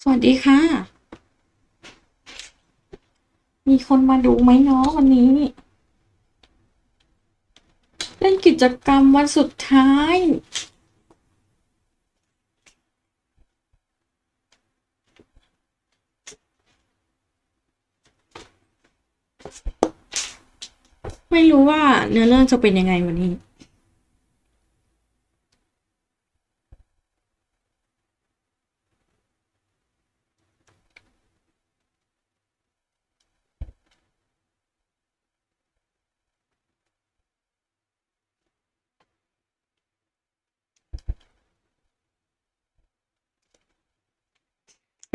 สวัสดีค่ะ มีคนมาดูไหมเนาะวันนี้เล่นกิจกรรมวันสุดท้าย ไม่รู้ว่าเนื้อเรื่องจะเป็นยังไงวันนี้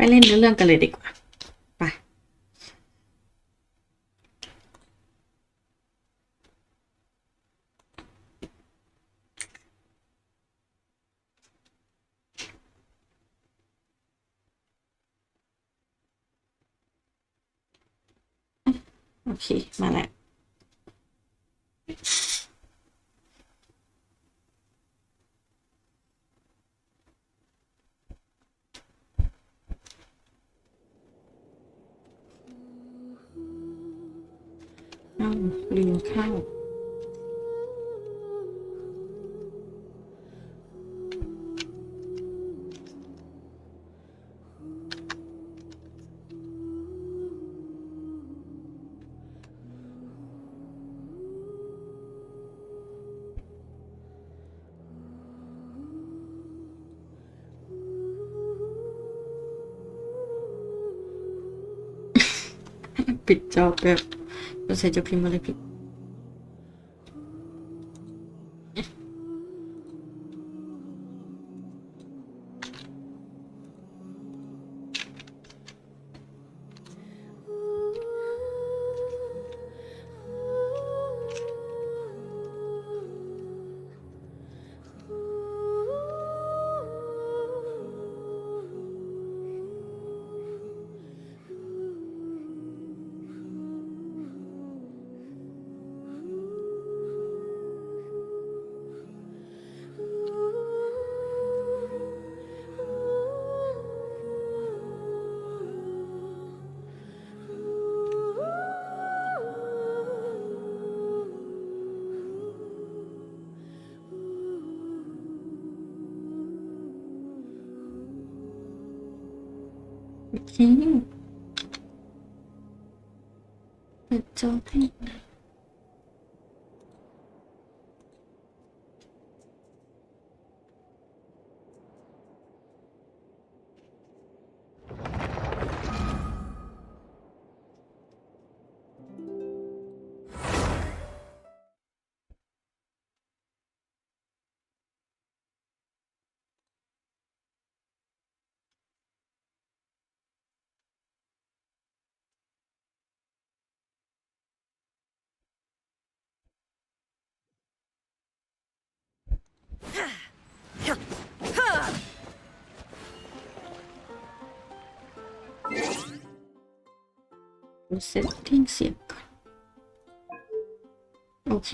ไปเล่นเนื้อเรื่องกันเลยดีกว่าไปโอเค มาแล้ว เอ้าลืมเข้าปิดจอแบบเราใส่จะพิมพ์อะไรผิดโอเคเปิดจอให้ เซตติ้งเสียงก่อนโอเค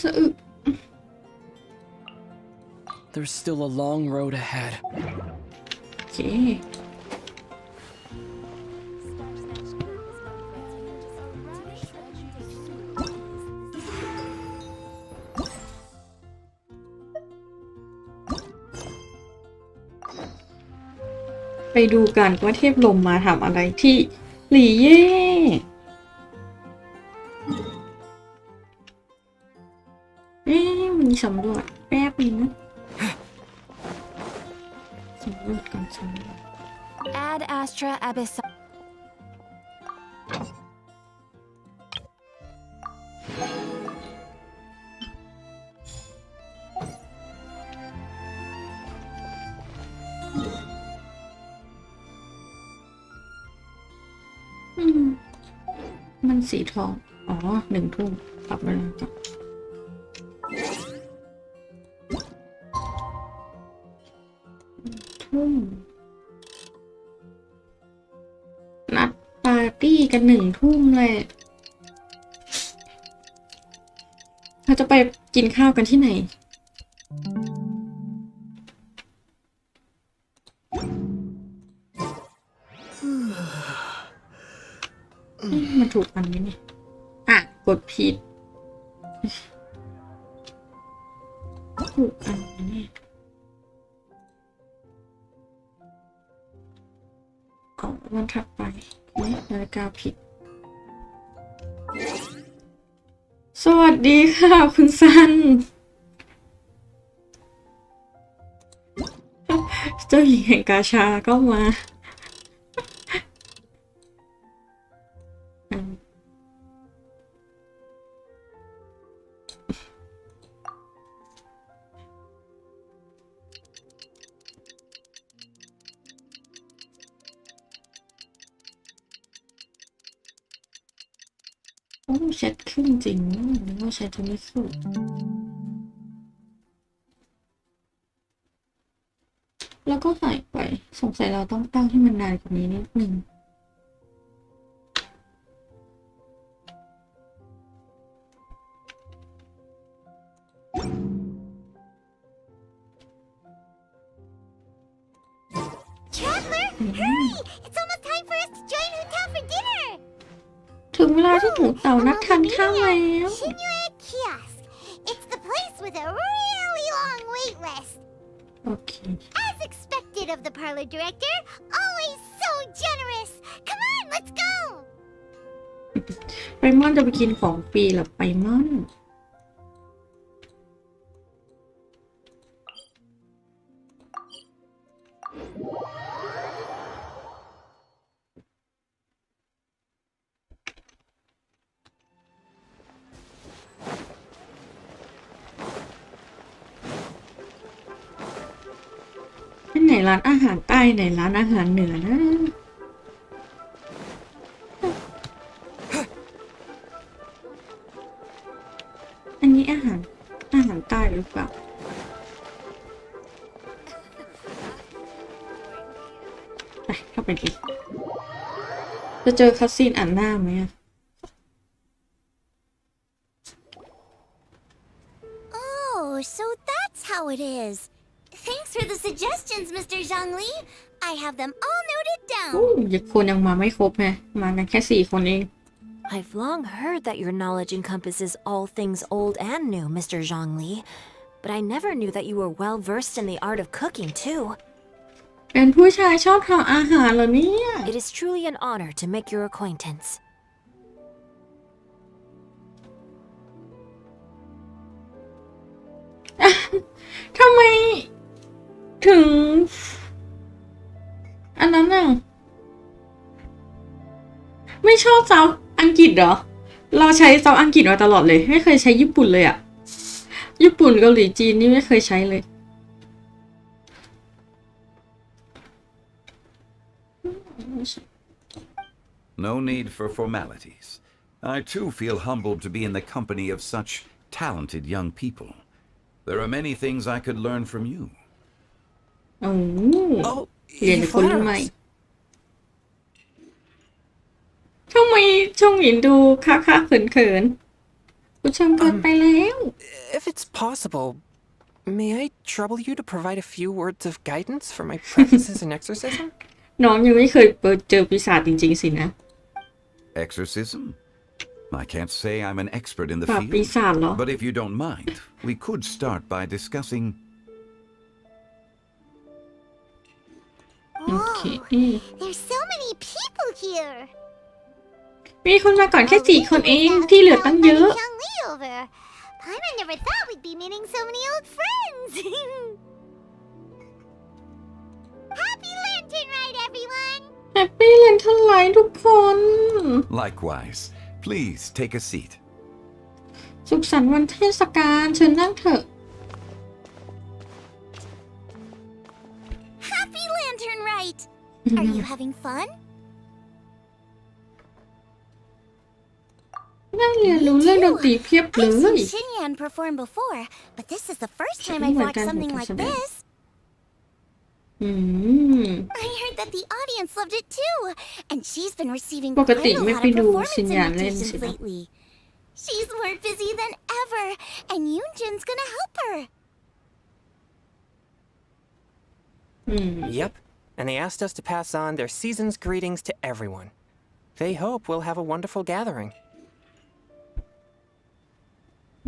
สะอึก There's still a long road ahead. โอเคไปดูกันว่าเทพลมมาทำอะไรที่หลี่เย่มีสำรวจแป๊บนึงนะสำรวจก่อนสำรวจ Ad Astra Abyss. มันสีทอง อ๋อ1 ทุ่มปรับเวลาก่อนท ทุ่มนัดปาร์ตี้กัน1 ทุ่มเลยเราจะไปกินข้าวกันที่ไหนมันถูกอันไหมเนี่ยกดผิดถูกอันไหมเนี่ยวันถัดไปนาฬิกาผิดสวัสดีค่ะคุณซันเจ้าหญิงแห่งกาชาก็มาโอ้แชทขึ้นจริงนึกว่าแชทจะไม่สุดแล้วก็หายไปสงสัยเราต้องตั้งให้มันนานกว่านี้นิดนึงถึงเวลาที่หมูเต่านัดทานข้าวแล้ว It's the place with a really long wait list. โอเค As expected of the parlor director, always so generous. Come on, let's go. ไปม่อนจะไปกินของฟรีหรอไปม่อนไหนร้านอาหารใต้ไหนร้านอาหารเหนือนะอันนี้อาหารใต้หรือเปล่าไปเข้าไปดิจะเจอคัสซีนอ่านหน้าไหมอะ Oh, so that's how it is. Thanks for the suggestions, Mr. Zhangli. I have them all noted down. คนยังมาไม่ครบไงมากันแค่4 คนเอง I've long heard that your knowledge encompasses all things old and new, Mr. Zhangli, but I never knew that you were well versed in the art of cooking too. เป็นผู้ชายชอบทำอาหารเหรอเนี่ย It is truly an honor to make your acquaintance. ทำไมถึงอันนั้นน่ะไม่ชอบเซาอังกฤษเหรอเราใช้เซาอังกฤษมาตลอดเลยไม่เคยใช้ญี่ปุ่นเลยอะญี่ปุ่นเกาหลีจีนนี่ไม่เคยใช้เลย No need for formalities. I too feel humbled to be in the company of such talented young people. There are many things I could learn from you. โอ้ Oh, เรียน he จากคนรุ่นใหม่ flatters. ทำไมช่องหญินดูค้าเขินๆผู้ชมเกินไปแล้ว If it's possible, may I trouble you to provide a few words of guidance for my practices in exorcism? น้องยังไม่เคยเจอปีศาจจริงๆสินะ Exorcism? I can't say I'm an expert in the ปราบปีศาจเหรอ field, but if you don't mind, we could start by discussing. Okay. There's so many people here. มีคนมาก่อนแค่4 คนเองที่เหลือตั้งเยอะ Zhangli over. Paimon never thought we'd be meeting so many old friends. Happy Lantern Rite, everyone. แฮปปี้เลนเทอร์ไลน์ทุกคน Likewise, please take a seat. สุขสันต์วันเทศกาลเชิญนั่งเถอะ Happy Lantern Rite. Are you having fun? นั่งเรียนรู้เรื่องดนตรีเพียบเล I've ย seen Xinyan perform before, but this is the first time I've watched something like this. I heard that the audience loved it too, and she's been receiving ปก quite ติ a ไม่ lot ไป of ดู performance สัญญาณเล่นสิ invitations นะ lately. She's more busy than ever, and Yoonjin's gonna help her. Yep, and they asked us to pass on their season's greetings to everyone. They hope we'll have a wonderful gathering.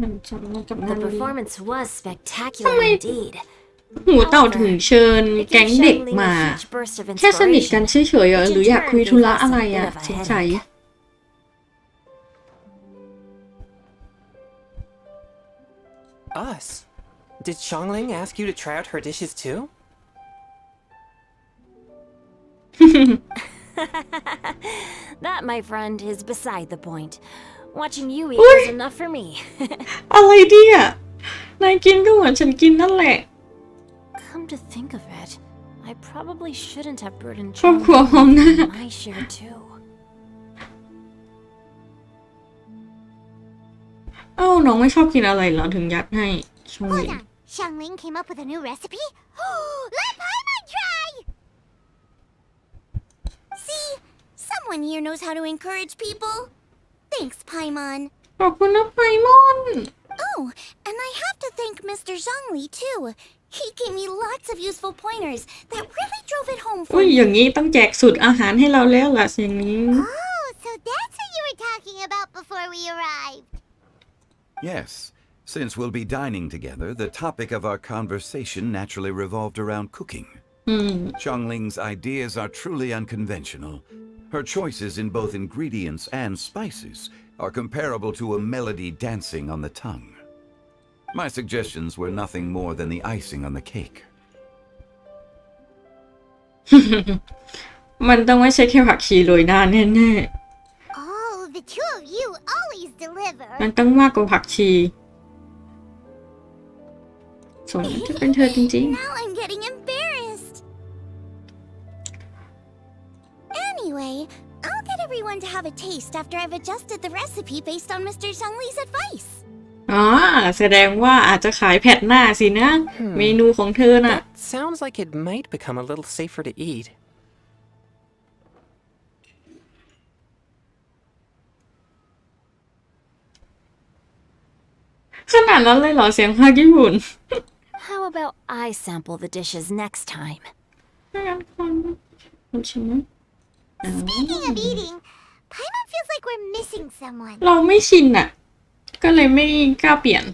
มันจำมากับงาน The เลี้ยง performance was spectacular indeed. หูเต่าถึงเชิญแก๊งเด็กมา แค่สนิทกันเฉยๆหรืออยากคุยธุระอะไรอ่ะสงสัย Us? Did Xiangling ask you to try out her dishes too? That, my friend, is beside the point. Watching you eat was enough for me. อะไรดิอ่ะนายกินก็เหมือนฉันกินนั่นแหละ Come to think of it, I probably shouldn't have burdened ครอบครัวพร้อมหน้า my share too. เอ้าน้องไม่ชอบกินอะไรเหรอถึงยัดให้ชง Hold on, Xiangling came up with a new recipe? Let Paimon try! See? Someone here knows how to encourage people. Thanks, Paimon. ขอบคุณนะไพมอน Oh, and I have to thank Mr. Zhongli too. He gave me lots of useful pointers that really drove it home อุ้ for ย me. อย่างนี้ต้องแจกสูตรอาหารให้เราแล้วล่ะเสียงนี้ Oh, so that's what you were talking about before we arrived. Yes, since we'll be dining together, the topic of our conversation naturally revolved around cooking. Xiangling's ideas are truly unconventional. Her choices in both ingredients and spices are comparable to a melody dancing on the tongue. My suggestions were nothing more than the icing on the cake. มันต้องไม่ใช่แค่ผักชีโรยหน้าแน่ Oh, the two of you always deliver. ๆมันต้องมากกว่าผักชีสมจะเป็นเธอจริง Now I'm getting embarrassed. Anyway, I'll get everyone to have a taste after I've adjusted the recipe based on Mr. Zhongli's advice. ๆอ๋อแสดงว่าอาจจะขายแผ่นหน้าสินะ เมนูของเธอน่ะ That sounds like it might become a little safer to eat. ขนาดนั้นเลยเหรอเสียงภาคญี่ปุ่น How about I sample the dishes next time? คนชิมไหม Speaking of eating, Paimon feels like we're missing someone. เราไม่ชินอ่ะ ก็เลยไม่กล้าเปลี่ยน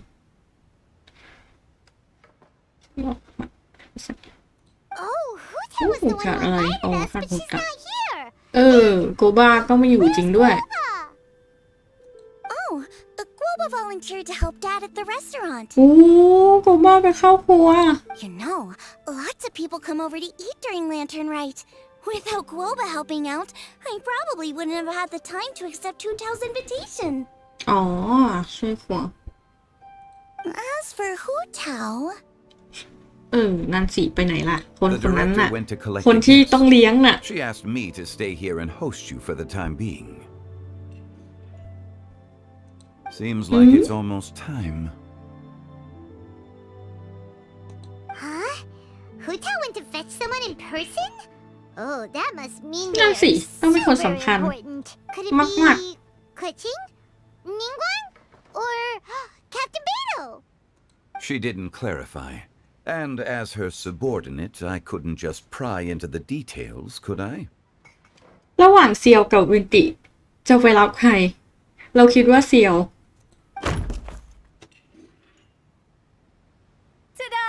Oh, Huta was the one who invited us, but she's not here. เออ โกบาก็ไม่อยู่จริงด้วย Oh, Guoba volunteered to help Dad at the restaurant. โอ้โกบาไปเข้าครัว You know, lots of people come over to eat during Lantern Rite. Without Guoba helping out, I probably wouldn't have had the time to accept Hutao's invitation. อ๋อ ช่วยครัว As for Hutao... นั่นสิไปไหนล่ะ คน The คนนั้น director น่ะ went to collect คน the ที่ gifts. ต้องเลี้ยงน่ะ She asked me to stay here and host you for the time being. Seems like it's almost time. Huh? Hutao went to fetch someone in person? Oh, that must mean นั่น they're สิต้องเป็นคน super สำคัญ important. Could it มาก be Kuching? Ningguang? Or Captain Beto? She didn't clarify. And as her subordinate, I couldn't just pry into the details, could I? ระหว่างเซียวกับวินติ จะไปรับใคร เราคิดว่าเซียว Ta-da!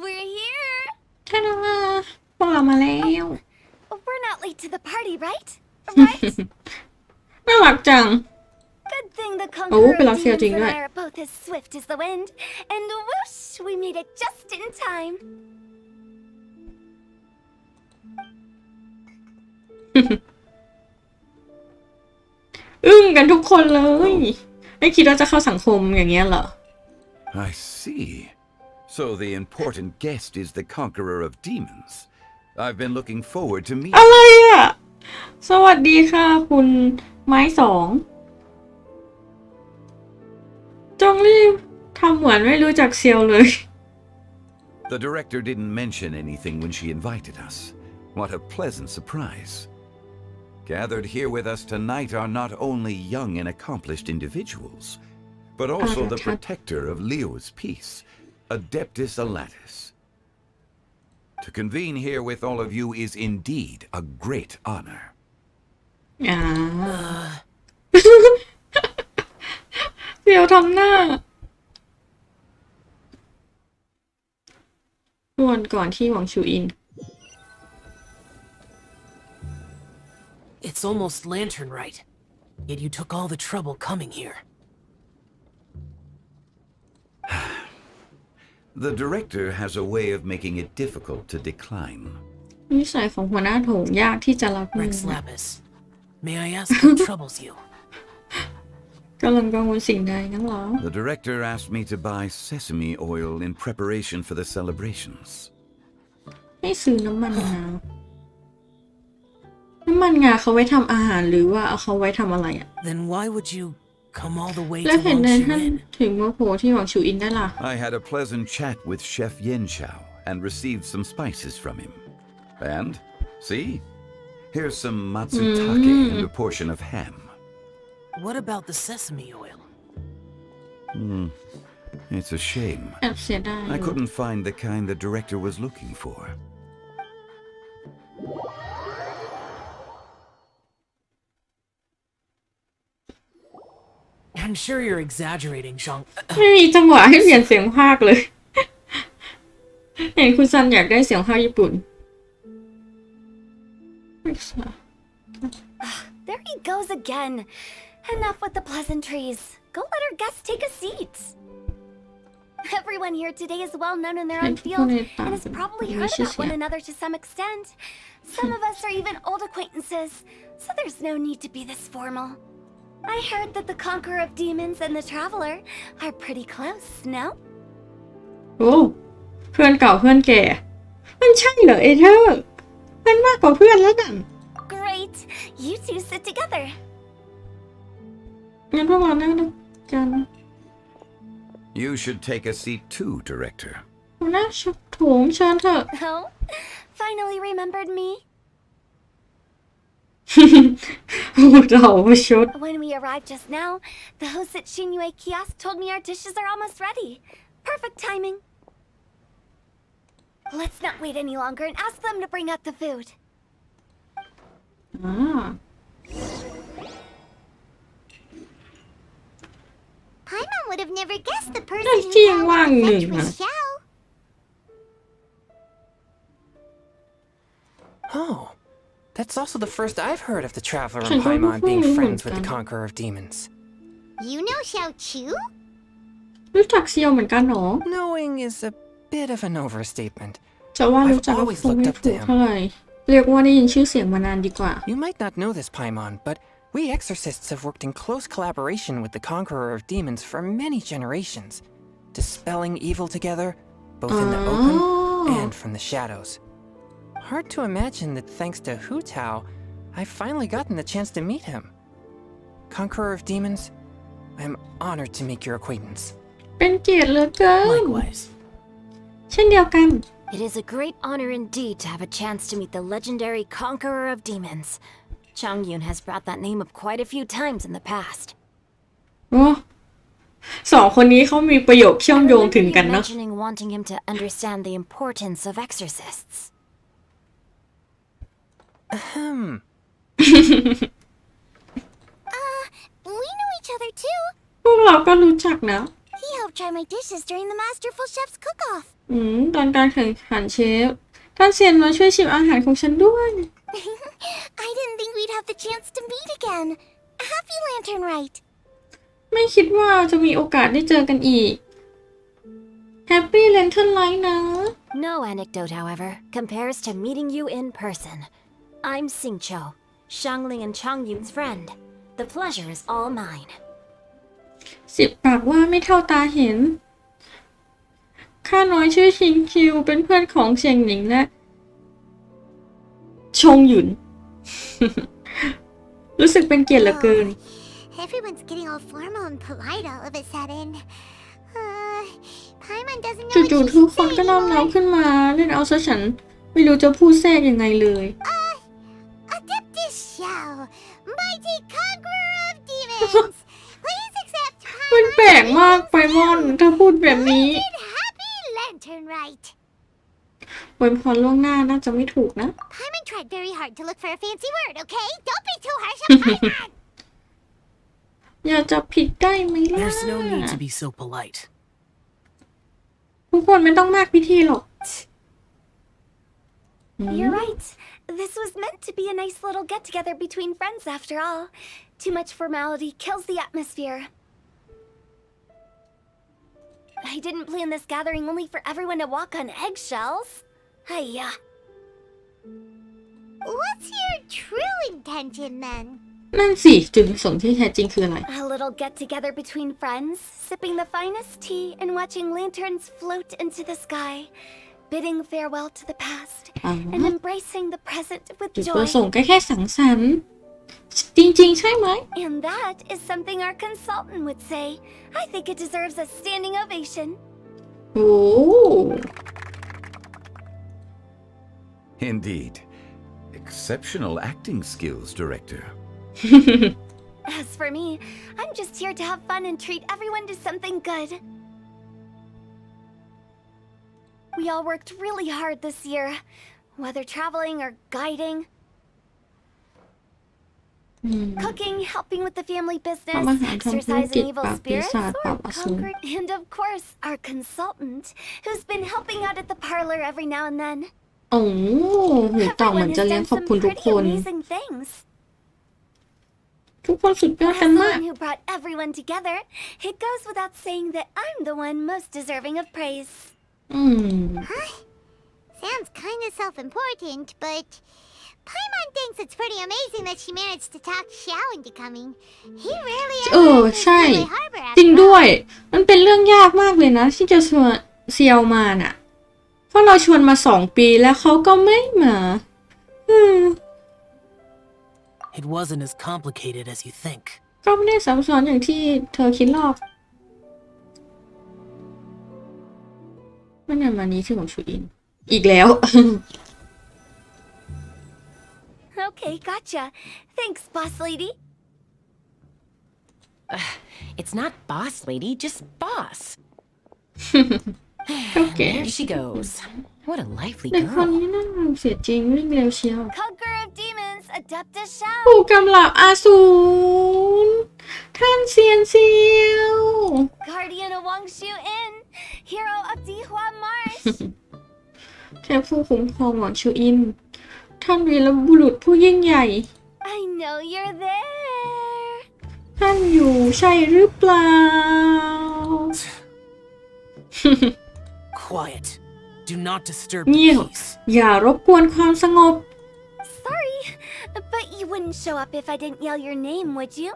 We're here! ท่านมาพวกเรามาแล้ว We're not late to the party, right? Right? น่ารักจัง Good thing the โอ้ conqueror ไปรับเซียว demons จริง and ด้วย I are both as swift as the wind. And whoosh, we made it just in time. อึ้งกันทุกคนเลย ไม่คิดว่าจะเข้าสังคมอย่างเงี้ยเหรอ I see. So the important guest is the conqueror of demons. I've been looking forward to meeting. อะไรอ่ะ สวัสดีค่ะ คุณไม้สองจงรีบทำเหมือนไม่รู้จักเซียวเลย The director didn't mention anything when she invited us. What a pleasant surprise. Gathered here with us tonight are not only young and accomplished individuals, but also the protector of Leo's peace, Adeptus Alatus. To convene here with all of you is indeed a great honor. เดี๋ยวทำหน้าวันก่อนที่หวังชูอิน It's almost Lantern Rite, yet you took all the trouble coming here. The director has a way of making it difficult to decline. นิสัยของหัวหน้าโถงยากที่จะรับมือ Rex Lapis, may I ask what troubles you? กำลังกังวลสิ่งใดงั้นเหรอ The director asked me to buy sesame oil in preparation for the celebrations. ให้ซื้อน้ำมันงา น้ำมันงาเขาไว้ทำอาหารหรือว่าเอาเขาไว้ทำอะไรอะ Then why would you come all the way แล้ว to เห็นในท่าน Longshu Inn? ถึงมาโผล่ที่หวังชูอินได้ล่ะ I had a pleasant chat with Chef Yenshao and received some spices from him. And, see? Here's some matsutake and a portion of ham. What about the sesame oil? It's a shame. แอบเสียดาย I couldn't find the kind the director was looking for. I'm sure you're exaggerating, Zhang. ไม่มีจังหวะให้เปลี่ยนเสียงภาคเลย เห็นคุณซันอยากได้เสียงภาคญี่ปุ่น There he goes again. Enough with the pleasantries. Go let our guests take a seat. Everyone here today is well known in their own field and has probably heard about one another to some extent. Some of us are even old acquaintances, so there's no need to be this formal. I heard that the Conqueror of Demons and the Traveler are pretty close, no? โอ้เพื่อนเก่าเพื่อนแก่ มันใช่เหรอเอเธอร์มันมากกว่าเพื่อนแล้วกัน Great. You two sit together. งั้นพวกเรานั่งด้วยกัน You should take a seat too, director. หัวหน้าชุดโถงเชิญเถอะ Oh, finally remembered me. เราประชด When we arrived just now, the hosts at Shinyue Kiosk told me our dishes are almost ready. Perfect timing. Let's not wait any longer and ask them to bring out the food. อ่า Paimon would have never guessed the person ได้ who ที่ found ว่าง the หนึ่ง fetch อะ was Xiao. Oh, that's also the first I've heard of the Travelerฉัน and ก็ไม่ Paimon ค่อย being รู้เหมือน friends กั with น the Conqueror of Demons. You know Xiao Chu? รู้จักเซียวเหมือนกันเหรอ Knowing is a bit of an overstatement. จะว่ารู้จักก็คงไม่ถูกเท่าไหร่ เรียกว่าได้ยินชื่อเสียงมานานดีกว่า You might not know this, Paimon, but we exorcists have worked in close collaboration with the Conqueror of Demons for many generations, dispelling evil together, both in the open and from the shadows. Hard to imagine that thanks to Hu Tao, I've finally gotten the chance to meet him. Conqueror of Demons, I'm honored to make your acquaintance. เป็นเกียรติเหลือเกิน Likewise. เช่นเดียวกัน It is a great honor indeed to have a chance to meet the legendary Conqueror of Demons. Changyun has brought that name up quite a few times in the past. โอ้สองคนนี้เขามีประโยคเชื่อม I โยง remember ถึง you กันเนาะ mentioning wanting him to understand the importance of exorcists. We know each other too. พวกเราก็รู้จักนะ He helped try my dishes during the Masterful Chef's cook-off. ตอนการแข่งขันเชฟ ท่านเซียนมาช่วยชิมอาหารของฉันด้วย I didn't think we'd have the chance to meet again. Happy Lantern Rite. ไม่คิดว่าจะมีโอกาสได้เจอกันอีก Happy Lantern Rite นะ No anecdote, however, compares to meeting you in person. I'm Xingqiu, Shangling and Changyun's friend. The pleasure is all mine. 10 ปากว่าไม่เท่าตาเห็น ข้าน้อยชื่อชิงคิวเป็นเพื่อนของเฉียงหนิงและ ชงหยุน รู้สึกเป็นเกียรติเหลือเกิน Everyone's getting all formal and polite all of a sudden. Paimon everyone doesn't know จู่ what ๆทุก she's คนก็ saying น้อมน้าว anymore. ขึ้นมาเล่นเอาซะฉันไม่รู้จะพูดแทรกยังไงเลย Adeptus Shao, mighty conqueror of demons, please accept มันแปลกมากไปมอนถ้าพูดแบบนี้ happy Lantern Rite. อวยพรล่วงหน้าน่าจะไม่ถูกนะ Paimon tried very hard to look for a fancy word, okay? Don't be too harsh on Paimon. อย่าจะผิดได้ไหมล่ะ There's no need to be so polite. ทุกคนไม่ต้องมากพิธีหรอก You're right. This was meant to be a nice little get-together between friends after all. Too much formality kills the atmosphere. I didn't plan this gathering only for everyone to walk on eggshells. Hiya. What's your true intention then? นั่นสิจุดประสงค์ที่แท้จริงคืออะไร A little get-together between friends, sipping the finest tea and watching lanterns float into the sky, bidding farewell to the past, and embracing the present with จุดประส joy. งค์ก็แค่สังสรรค์จริงๆใช่ไหม And that is something our consultant would say. I think it deserves a standing ovation. โอ้ Indeed. Exceptional acting skills, Director. As for me, I'm just here to have fun and treat everyone to something good. We all worked really hard this year, whether traveling or guiding. Cooking, helping with the family business, ทำอาหารทำธุรกิจ exercising evil ปราบปีศา spirits, จปราบ or อสูร conquered. And of course, our consultant, who's been helping out at the parlor every now and then. โอ้หูต่อเหมือน Everyone จะ has เลี้ยง done ขอบ some คุณทุก pretty คน amazing things. ทุกคนสุดยอด As กัน the มาก one who brought everyone together, it goes without saying that I'm the one most deserving of praise. อืม Sounds kind of self-important, but Paimon thinks it's pretty amazing that she managed to talk Xiao into coming. He rarely เอ ever อ leaves ใช่ Lily Harbor จริง after ด้วย all. มันเป็นเรื่องยากมากเลยนะ ที่จะชวนเซียวมาน่ะ เพราะเราชวนมา2 ปีแล้วเขาก็ไม่มาIt wasn't as complicated as you think. ก็ไม่ได้ซับซ้อนอย่างที่เธอคิดหรอกไม่นานมานี้ที่ผมชูอิน อีกแล้ว Okay, gotcha. Thanks, boss lady. It's not boss lady, just boss. โอเค There she goes. What a lively เด็กคน girl. นี้น่ารักเสียจริงวิ่งเร็วเชียว Conqueror of demons, Adeptus Shao. ผู้กำลับอาสูรท่านเซียนเซียว Guardian of Wangshu Inn, hero of Dihua Marsh. แค่ผู้คุ้มครองหวังชูอิน ท่านวีรบุรุษผู้ยิ่งใหญ่ I know you're there. ท่านอยู่ใช่หรือเปล่า Quiet. Do not disturb เงีย the บ peace. อย่ารบกวนความสงบ Sorry, but you wouldn't show up if I didn't yell your name, would you?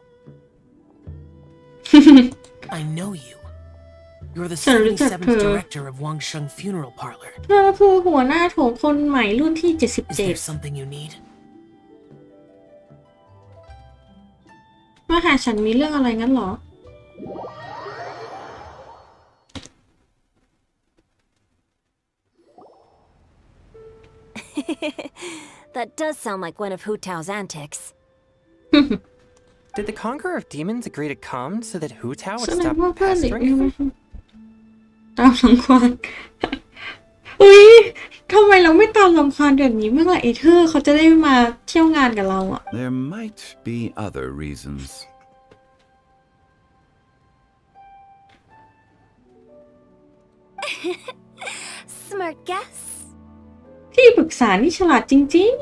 I know you. You're the ฉันรู้จักเธ 77th อ director of Wangsheng Funeral Parlor. เธอคือหัวหน้าโถงคนใหม่รุ่นที่ Is there 77 something you need? มาหาฉันมีเรื่องอะไรงั้นเหรอ That does sound like one of Hu Tao's antics. Did the Conqueror of Demons agree to come so that Hu Tao แส would ดง stop ว่าเพื่อนเด็ก pestering นี่ him? ตามรังควานอุ้ยทำไมเราไม่ตามรังควานแบบนี้เมื่อไหร่เอเธอร์เขาจะได้มาเที่ยวงานกับเราอะ There might be other reasons. Smart guess. ที่ปรึกษานี่ฉลาดจริง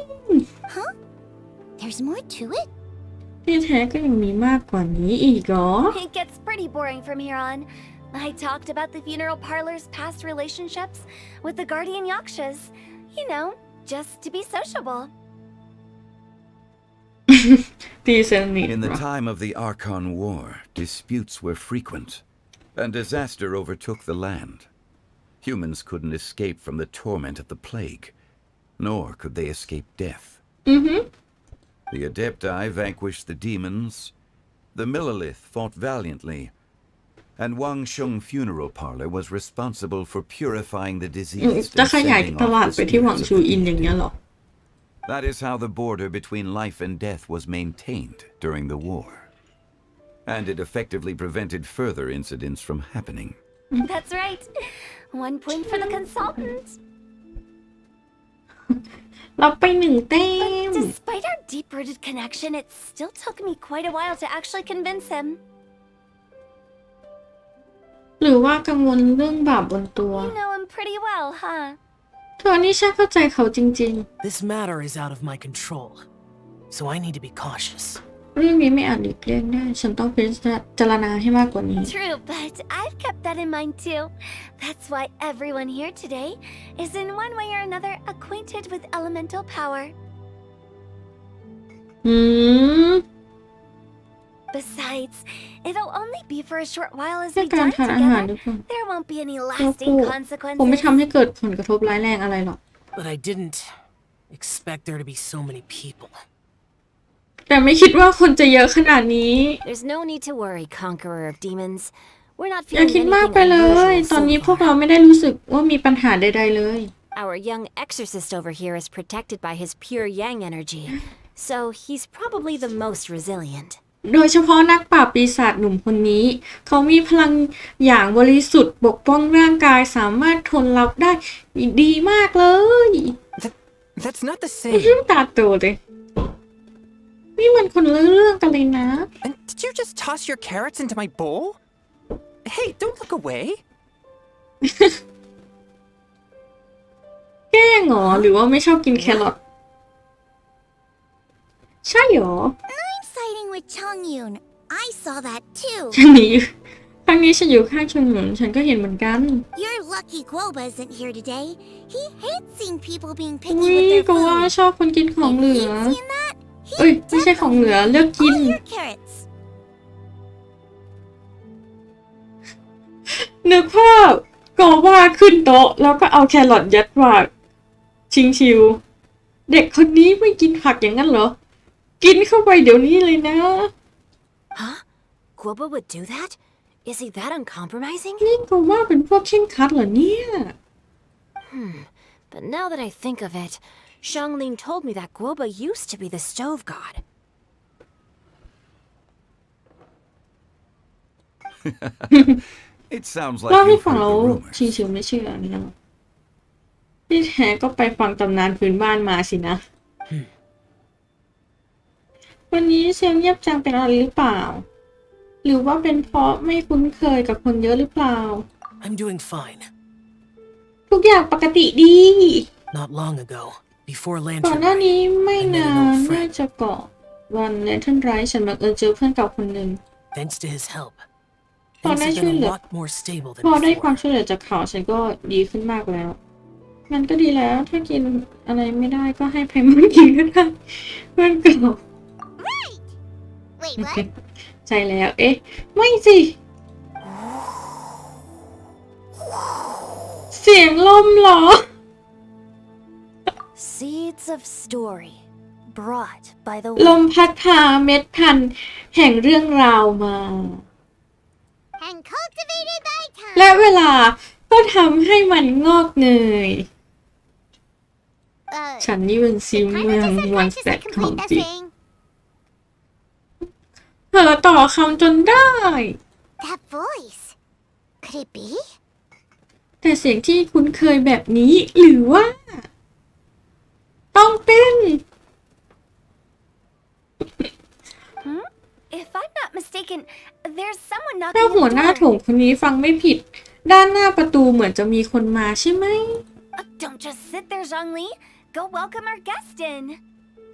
There's more to it? ๆที่แท้ก็ยังมีมากกว่านี้อีกเหรอ It gets pretty boring from here on. I talked about the funeral parlor's past relationships with the guardian yakshas. You know, just to be sociable. ตีสนิท In เหร the อ time of the Archon War, disputes were frequent, and disaster overtook the land. Humans couldn't escape from the torment of the plague, nor could they escape death. The Adepti vanquished the demons. The Millelith fought valiantly, and Wang Sheng Funeral Parlor was responsible for purifying the diseased จะ and ขยาย sending ตลาด off ไป the ที่หวัง spirits ชู of the อินอย่าง dead. เงี้ยเหรอ That is how the border between life and death was maintained during the war. And it effectively prevented further incidents from happening. That's right. 1 point for the consultant. เราไป1 แต้ม Despite our deep-rooted connection, it still took me quite a while to actually convince him. หรือว่ากังวลเรื่องบาปบนตัว You know him pretty well, huh? เธอนี่ฉันเข้าใจเขาจริง This matter is out of my control, so I need to be cautious. ๆ เรื่องนี้ไม่อาจหลีกเลี่ยงได้ฉันต้องพิจารณาให้มากกว่านี้ True, but I've kept that in mind too. That's why everyone here today is in one way or another acquainted with elemental power. Besides, it'll only be for a short while as แค่ we การ dine ทานอาหาร together. ทุกคน There won't be any คง lasting ไม่ consequences. ทำให้เกิดผลกระทบร้ายแรงอะไรหรอก But I didn't expect there to be so many people. แต่ไม่คิดว่าคนจะเยอะขนาดนี้ There's no need to worry, conqueror of demons. We're not อย่า feeling คิดมาก anything ไปเลย unusual ตอนนี้ so พวก far. เราไม่ได้รู้สึกว่ามีปัญหาใดๆเลย Our young exorcist over here is protected by his pure yang energy, so he's probably the most resilient. โดยเฉพาะนักปราบปีศาจหนุ่มคนนี้ เขามีพลังอย่างบริสุทธิ์ปกป้องร่างกายสามารถทนรับได้ดีมากเลย That's not the same. ตาโตเลยนี่มันคนละเรื่องกันเลยนะ And did you just toss your carrots into my bowl? Hey, don't look away. แกล้งเหรอหรือว่าไม่ชอบกินแครอทใช่เหรอ I'm siding with Chongyun. I saw that too. ฉันหนีครั้งนี้ฉันอยู่ข้างชงหนุนฉันก็เห็นเหมือนกัน You're lucky Guoba isn't here today. He hates seeing people being อุ้ picky ย with their ก็ว่า food. ชอบคนกินของ If เหลื he'd อ seen that, เอ้ย he'd ไม่ใช่ของเหลือ definitely เลือกกิน all your carrots. นึกภาพก็ว่าขึ้นโต๊ะแล้วก็เอาแครอทยัดปากชิงชิวเด็กคนนี้ไม่กินผักอย่างนั้นเหรอ กินเข้าไปเดี๋ยวนี้เลยนะ Huh? Guoba would do that? Is he that uncompromising? นี่ก็ว่าเป็นพวกเข่งครัดเหรอเนี่ย But now that I think of it, Xiangling told me that Guoba used to be the stove god. It sounds เล่า like ให้ you've ฟัง heard แล้ว the rumors. ชิงชิวไม่เชื่อนี่นะที่แท้ก็ไปฟังตำนานพื้นบ้านมาสินะ วันนี้เซลเงียบจังเป็นอะไรหรือเปล่า หรือว่าเป็นเพราะไม่คุ้นเคยกับคนเยอะหรือเปล่า I'm doing fine. ทุกอย่างปกติดี Not long ago, before ก่อน Lantern หน้า Rite, นี้ไม่ I met นา an น old น่า friend. จะเกาะวัน Lantern Rite ฉันบังเอิญเจอเพื่อนเก่าคนหนึ่ง Thanks to his help, พอ things ได้ have ช่วย been เห a ลือ lot more stable พอ than ได้ความ before. ช่วยเหลือจากเขาฉันก็ดีขึ้นมากแล้ว มันก็ดีแล้วถ้ากินอะไรไม่ได้ก็ให้ไพมันกินก็ได้เพื่อนเก่า Right. Wait, โอเค what? ใช่แล้ว เอ๊ะ ไม่สิ เสียงลมเหรอ Seeds of story brought by the ลมพัดพาเม็ดพันธุ์แห่งเรื่องราวมา And cultivated by time. และเวลาก็ทำให้มันงอกเงย ฉันนี่เป็นซิม Kinda เมือง just วัน unconscious แส I กของ complete that จริง thing. เธอต่อคำจนได้ That voice. Could it be? แต่เสียงที่คุ้นเคยแบบนี้หรือว่า ต้องเป็น If I'm not mistaken, there's someone ถ้า knocking หัว at หน้า the โถ door. งคนนี้ฟังไม่ผิด ด้านหน้าประตูเหมือนจะมีคนมาใช่ไหม Don't just sit there, Zhongli. Go welcome our guest in.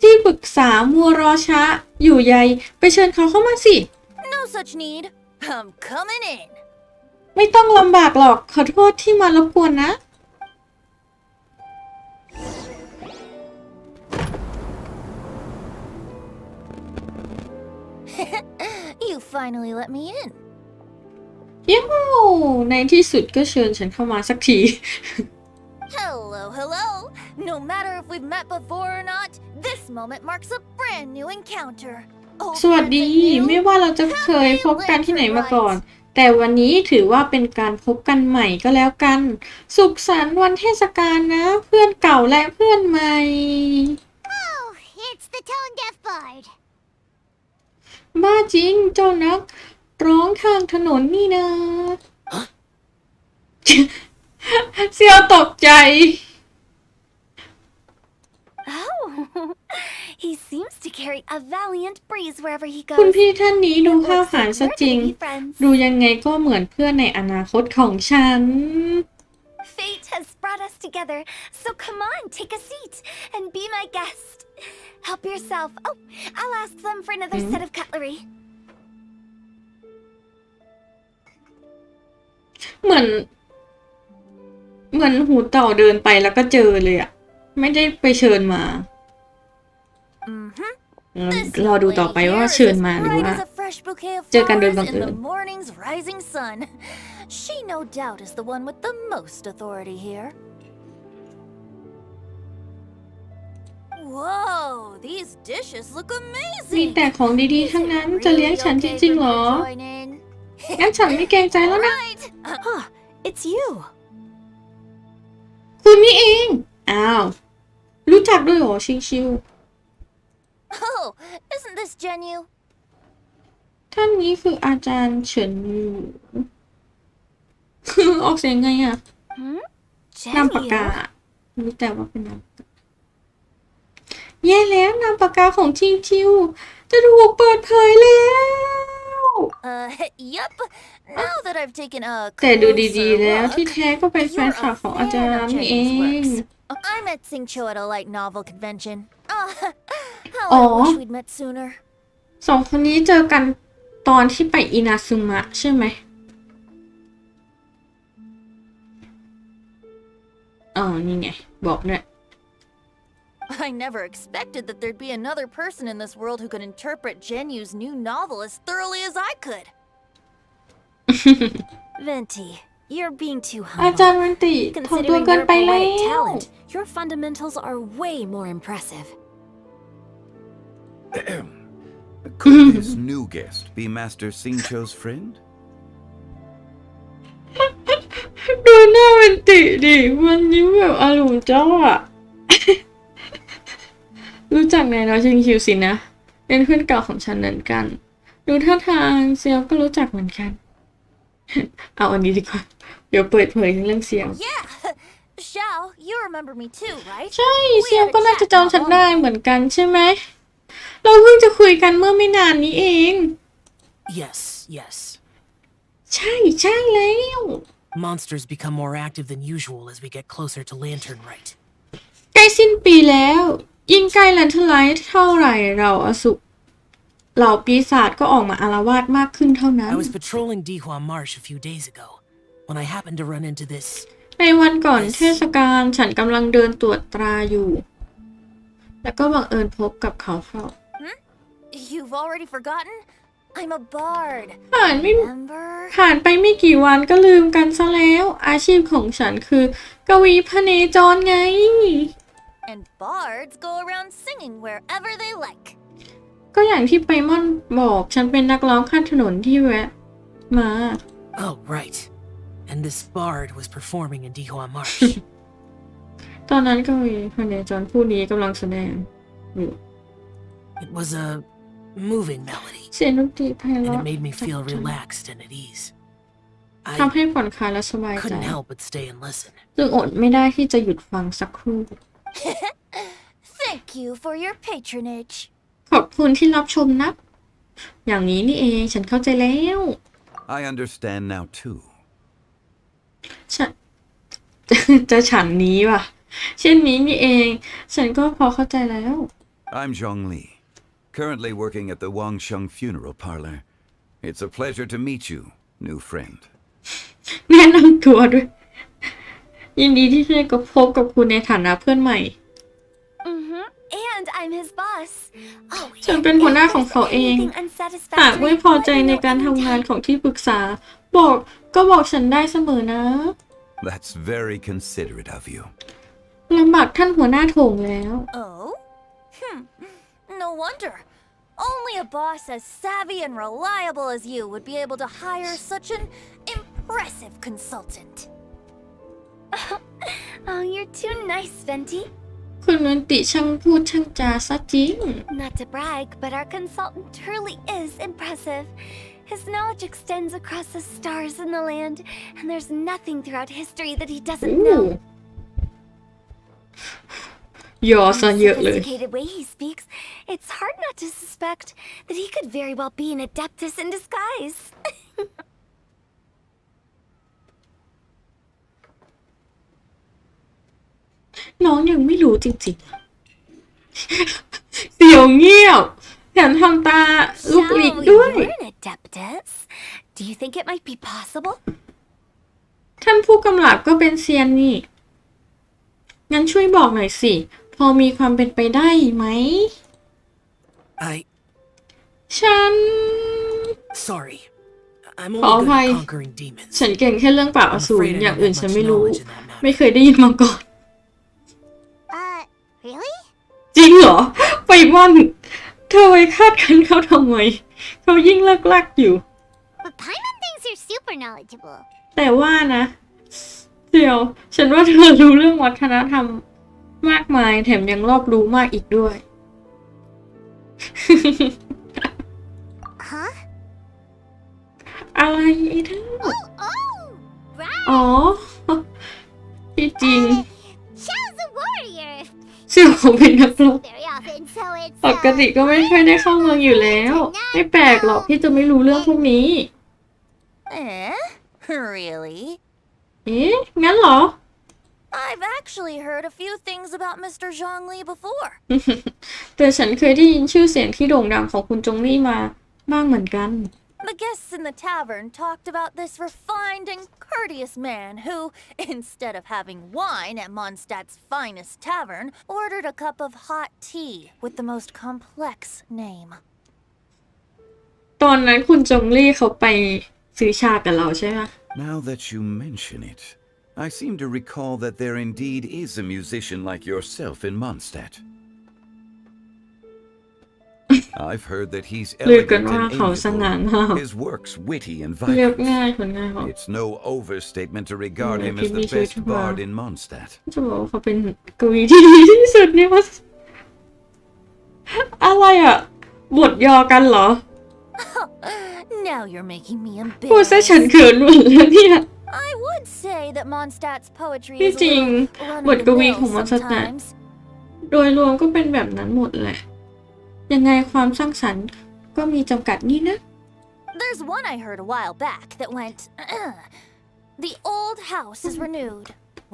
ที่ปรึกษามัวรอช้าอยู่ใยไปเชิญเขาเข้ามาสิ No such need. I'm coming in. ไม่ต้องลำบากหรอกขอโทษที่มารบกวนนะ You finally let me in. เย้ในที่สุดก็เชิญฉันเข้ามาสักที Hello, hello. No matter if we've met before or not, this moment marks a brand new encounter. สวัสดีไม่ว่าเราจะเคยพบกันที่ไหนมาก่อนแต่วันนี้ถือว่าเป็นการพบกันใหม่ก็แล้วกันสุขสันต์วันเทศกาลนะเพื่อนเก่าและเพื่อนใหม่ Oh, it's the tone deaf bard. บ้าจริงเจ้านักร้องทางถนนนี่นะ เสี่ยวตกใจ Oh, he seems to carry a valiant breeze wherever he คุณ goes. พี่ท่านนี้ดูห้าวหาญซะจริง ดูยังไงก็เหมือนเพื่อนในอนาคตของฉัน Fate has brought us together, so come on, take a seat and be my guest. Help yourself. Oh, I'll ask them for another set of cutlery. เหมือนหูเต่าเดินไปแล้วก็เจอเลยอะไม่ได้ไปเชิญมาเราดูต่อไปว่าเชิญมาหรือว่าเจอกันโดยบังเอิญ Morning's rising sun. She no doubt is the one with the most authority here. Whoa, these dishes look มี amazing. แต่ของดีๆทั้งนั้นจะเลี้ยงฉันจริงๆหรอ งั้นฉันไม่เกรงใจแล้วนะ Right. Huh, it's you. คุณนี่เองอ้าวรู้จักด้วยเหรอชิว Oh, isn't this Genu? ๆท่านนี้คืออาจารย์เฉินอยู่ ออกเสียงไงอะนามปากกา Genu? รู้แต่ว่าเป็นนามปากกาแย่แล้วนามปากกาของชิวๆจะถูกเปิดเผยแล้ว Yup. Now that I've taken a แต่ดู closer ดีๆแล้ว look, ที่แท้ก็เป็นแฟนคลับของอาจารย์นี่เอง I met Singcho at a light novel convention. How Aw. I wish we'd met sooner. สองคนนี้เจอกันตอนที่ไปอินาซึมะใช่ไหมอ๋อนี่ไงบอกด้วย I never expected that there'd be another person in this world who could interpret Genu's new novel as thoroughly as I could. Venti, you're being too อาจาร humble. ย์วันติทำตัว Considering เกิน your ไปแล้ poetic ว talent, your fundamentals are way more impressive. Could this new guest be Master Singcho's friend? ดูหน้าวันติดิมันยิ้มแบบอารมณ์เจ้าอ่ะ รู้จักนายน้อยชิงคิวสินะเป็นเพื่อนเก่าของฉันเหมือนกัน ดูท่าทางเซียวก็รู้จักเหมือนกัน เอาอันนี้ดีกว่า เดี๋ยวเปิดเผยเรื่องเซียว Yeah! Xiao, you remember me too, right? ใช่เซียวก็น่าจะจำฉันได้เหมือนกันใช่ไหม เราเพิ่งจะคุยกันเมื่อไม่นานนี้เอง Yes, yes. ใช่แล้ว Monsters become more active than usual as we get closer to Lantern Rite. ใกล้สิ้นปีแล้ว ยิ่งใกล้แลนเทอร์ไลท์เท่าไหร่เหล่าปีศาจก็ออกมาอาละวาดมากขึ้นเท่านั้น I was patrolling Dihua Marsh a few days ago when I happened to run into this. ในวันก่อนเทศกาลฉันกำลังเดินตรวจตราอยู่ แล้วก็บังเอิญพบกับเขาเข้า You've already forgotten? I'm a bard. ผ่าน Remember? ไปไม่กี่วันก็ลืมกันซะแล้ว อาชีพของฉันคือกวีพเนจรไง And bards go around singing wherever they like. ก็อย่างที่ไปม่อนบอกฉันเป็นนักร้องข้างถนนที่แวะมา Oh, right. And this bard was performing in Dihua Marsh. ตอนนั้นกวีพเนจรผู้นี้กำลังแสดงอยู่ It was a moving melody, เสียงดนตรีไพ and เราะ it made me feel relaxed and at ease. ทำ I ให้ผ่อนคลายและสบายใจ couldn't help but stay and listen. จึงอดไม่ได้ที่จะหยุดฟังสักครู่ Thank you for your patronage. ขอบคุณที่รับชมนะ อย่างนี้นี่เองฉันเข้าใจแล้ว I understand now too. ฉัน จะฉันนี้ว่ะ เช่นนี้นี่เอง ฉันก็พอเข้าใจแล้ว I'm Zhongli, currently working at the Wangsheng Funeral Parlor. It's a pleasure to meet you, new friend. แนะนำตัวด้วย ยินดีที่ได้พบกับคุณในฐานะเพื่อนใหม่ And I'm his boss. Oh, ฉันเป็นหัวหน้าของเขาเอง anything หาก unsatisfactory, ไม่พอใจ let me ใน know การทำงาน anytime. ของที่ปรึกษา บอกฉันได้เสมอนะ That's very considerate of you. ลำบากท่านหัวหน้าโถงแล้ว Oh? No wonder. Only a boss as savvy and reliable as you would be able to hire such an impressive consultant. Oh, you're too nice, Venti. คุณวันติช่างพูดช่างจาซะจริง Not to brag, but our consultant truly is impressive. His knowledge extends across the stars and the land, and there's nothing throughout history that he doesn't know. ยอซะเยอะเลย The sophisticated way he speaks, it's hard not to suspect that he could very well be an adeptus in disguise. น้องยังไม่รู้จริงๆ เสียวเงียบแถมทำตาลุกหลีกด้วย you're an adeptus. Do you think it might be possible? ท่านผู้กำกับก็เป็นเซียนนี่ งั้นช่วยบอกหน่อยสิ พอมีความเป็นไปได้ไหม ฉัน Sorry. I'm ขอ only อ good ภัย at conquering demons. ฉันเก่งแค่เรื่องปราบอ I'm สูร afraid I อย่าง don't อื่น have ฉัน much ไม่รู้ knowledge in that matter. ไม่เคยได้ยินมาก่อน Really? จริงเหรอ ไปม่อนเธอไว้คาดคั้นเขาทำไม เขายิ่งเลิกอยู่ But Paimon thinks you're super knowledgeable. แต่ว่านะเดี๋ยวฉันว่าเธอรู้เรื่องวัฒนธรรมมากมายแถมยังรอบรู้มากอีกด้วย Huh? อะไรไอ้ท่า Oh, right. อ๋อที่จริง Xiao's a warrior. เสี่ยวเขาเป็นนักรบ Very often, so it's ปกติก็ไม่ค่อยได้เข้าเมืองอยู่แล้ว ไม่แปลกหรอกที่จะไม่รู้เรื่องพวกนี้ Really? เอ๊ะ งั้นเหรอ I've actually heard a few things about Mr. Zhongli before. แต่ฉันเคยได้ยินชื่อเสียงที่โด่งดังของคุณจงลี่มาบ้างเหมือนกัน The guests in the tavern talked about this refined and courteous man who, instead of having wine at Mondstadt's finest tavern, ordered a cup of hot tea with the most complex name. ตอนนั้นคุณจงลี่เขาไปซื้อชากับเราใช่ไหม Now that you mention it, I seem to recall that there indeed is a musician like yourself in Mondstadt. I've heard that he's เรียกกัน elegant ว่า and เขาสง่างาม amiable, his works witty and เรียบ vibrant. ง่ายคนง่ายเขา It's no overstatement to regard him Yeah, as the he's best VTuber. bard in Mondstadt. จะบอกว่าเขาเป็นกวีที่ดีที่สุดในวัดอะไรอ่ะ บทยอกันเหรอ Now you're making me พูดซะ embarrassed. ฉันเขินหมดแล้วเนี่ย I would say that Mondstadt's poetry ที่ is จ a ริง little บทกวี run-of-the-mill ของมัสตัด sometimes. โดยรวมก็เป็นแบบนั้นหมดแหละ ยังไงความสร้างสรรค์ก็มีจำกัดนี่นะ There's one I heard a while back that went, The old house is renewed,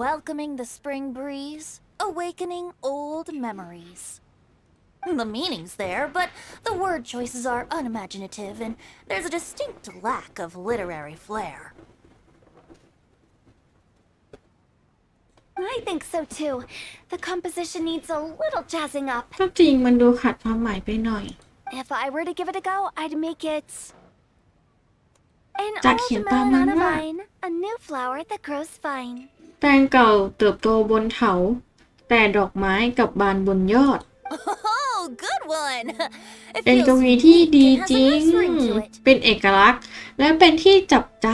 welcoming the spring breeze, awakening old memories. The meaning's there, but the word choices are unimaginative and there's a distinct lack of literary flair. I think so too. The composition needs a little jazzing up. ก็จริงมันดูขัดความหมายไปหน่อย If I were to give it a go, I'd make it an จากเขียน old ตาม melon นั้น on a ว่า vine, a new flower that grows fine. แตงเก่าเติบโตบนเขาแต่ดอกไม้กับบานบนยอด Oh, good one! It เป็น feels กวีที่ unique ดี and has จ a ริง nice ring to it. เป็นเอกลักษณ์ และเป็นที่จับใจ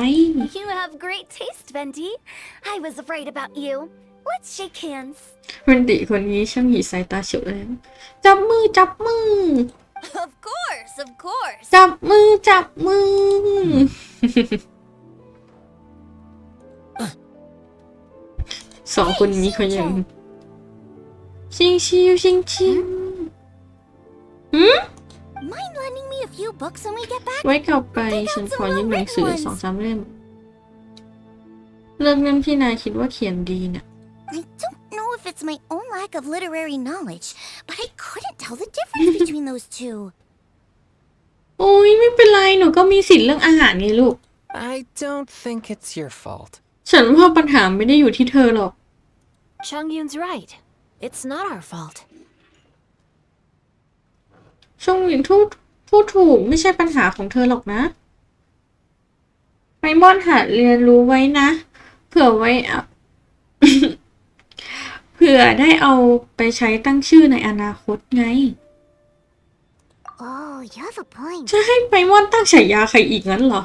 You have great taste, Venti. I was afraid about you. Let's shake hands. คนดีคนนี้ช่างหยีสายตาเฉียวแหลมจับมือจับมือ Of course, of course. จับมือจับมือ สองคนนี้เขายังชิงชิวชิงชิว Mind lending me a few books when we get back? ไว้กลับไปฉันขอยืมหนังสือ2-3 เล่ม เรื่องนั้นที่นายคิดว่าเขียนดีน่ะ I don't know if it's my own lack of literary knowledge, but I couldn't tell the difference between those two. โอ้ยไม่เป็นไรหนูก็มีสิทธิ์เรื่องอาหารไงลูก I don't think it's your fault. ฉันว่าปัญหาไม่ได้อยู่ที่เธอหรอก Chongyun's right. It's not our fault. ช่วงหลินพูดถูกไม่ใช่ปัญหาของเธอหรอกนะไปม่อนหัดเรียนรู้ไว้นะ เผื่อไว้ เผื่อได้เอาไปใช้ตั้งชื่อในอนาคตไง Oh, you have a point. จะให้ไปม่อนตั้งฉายาใครอีกงั้นเหรอ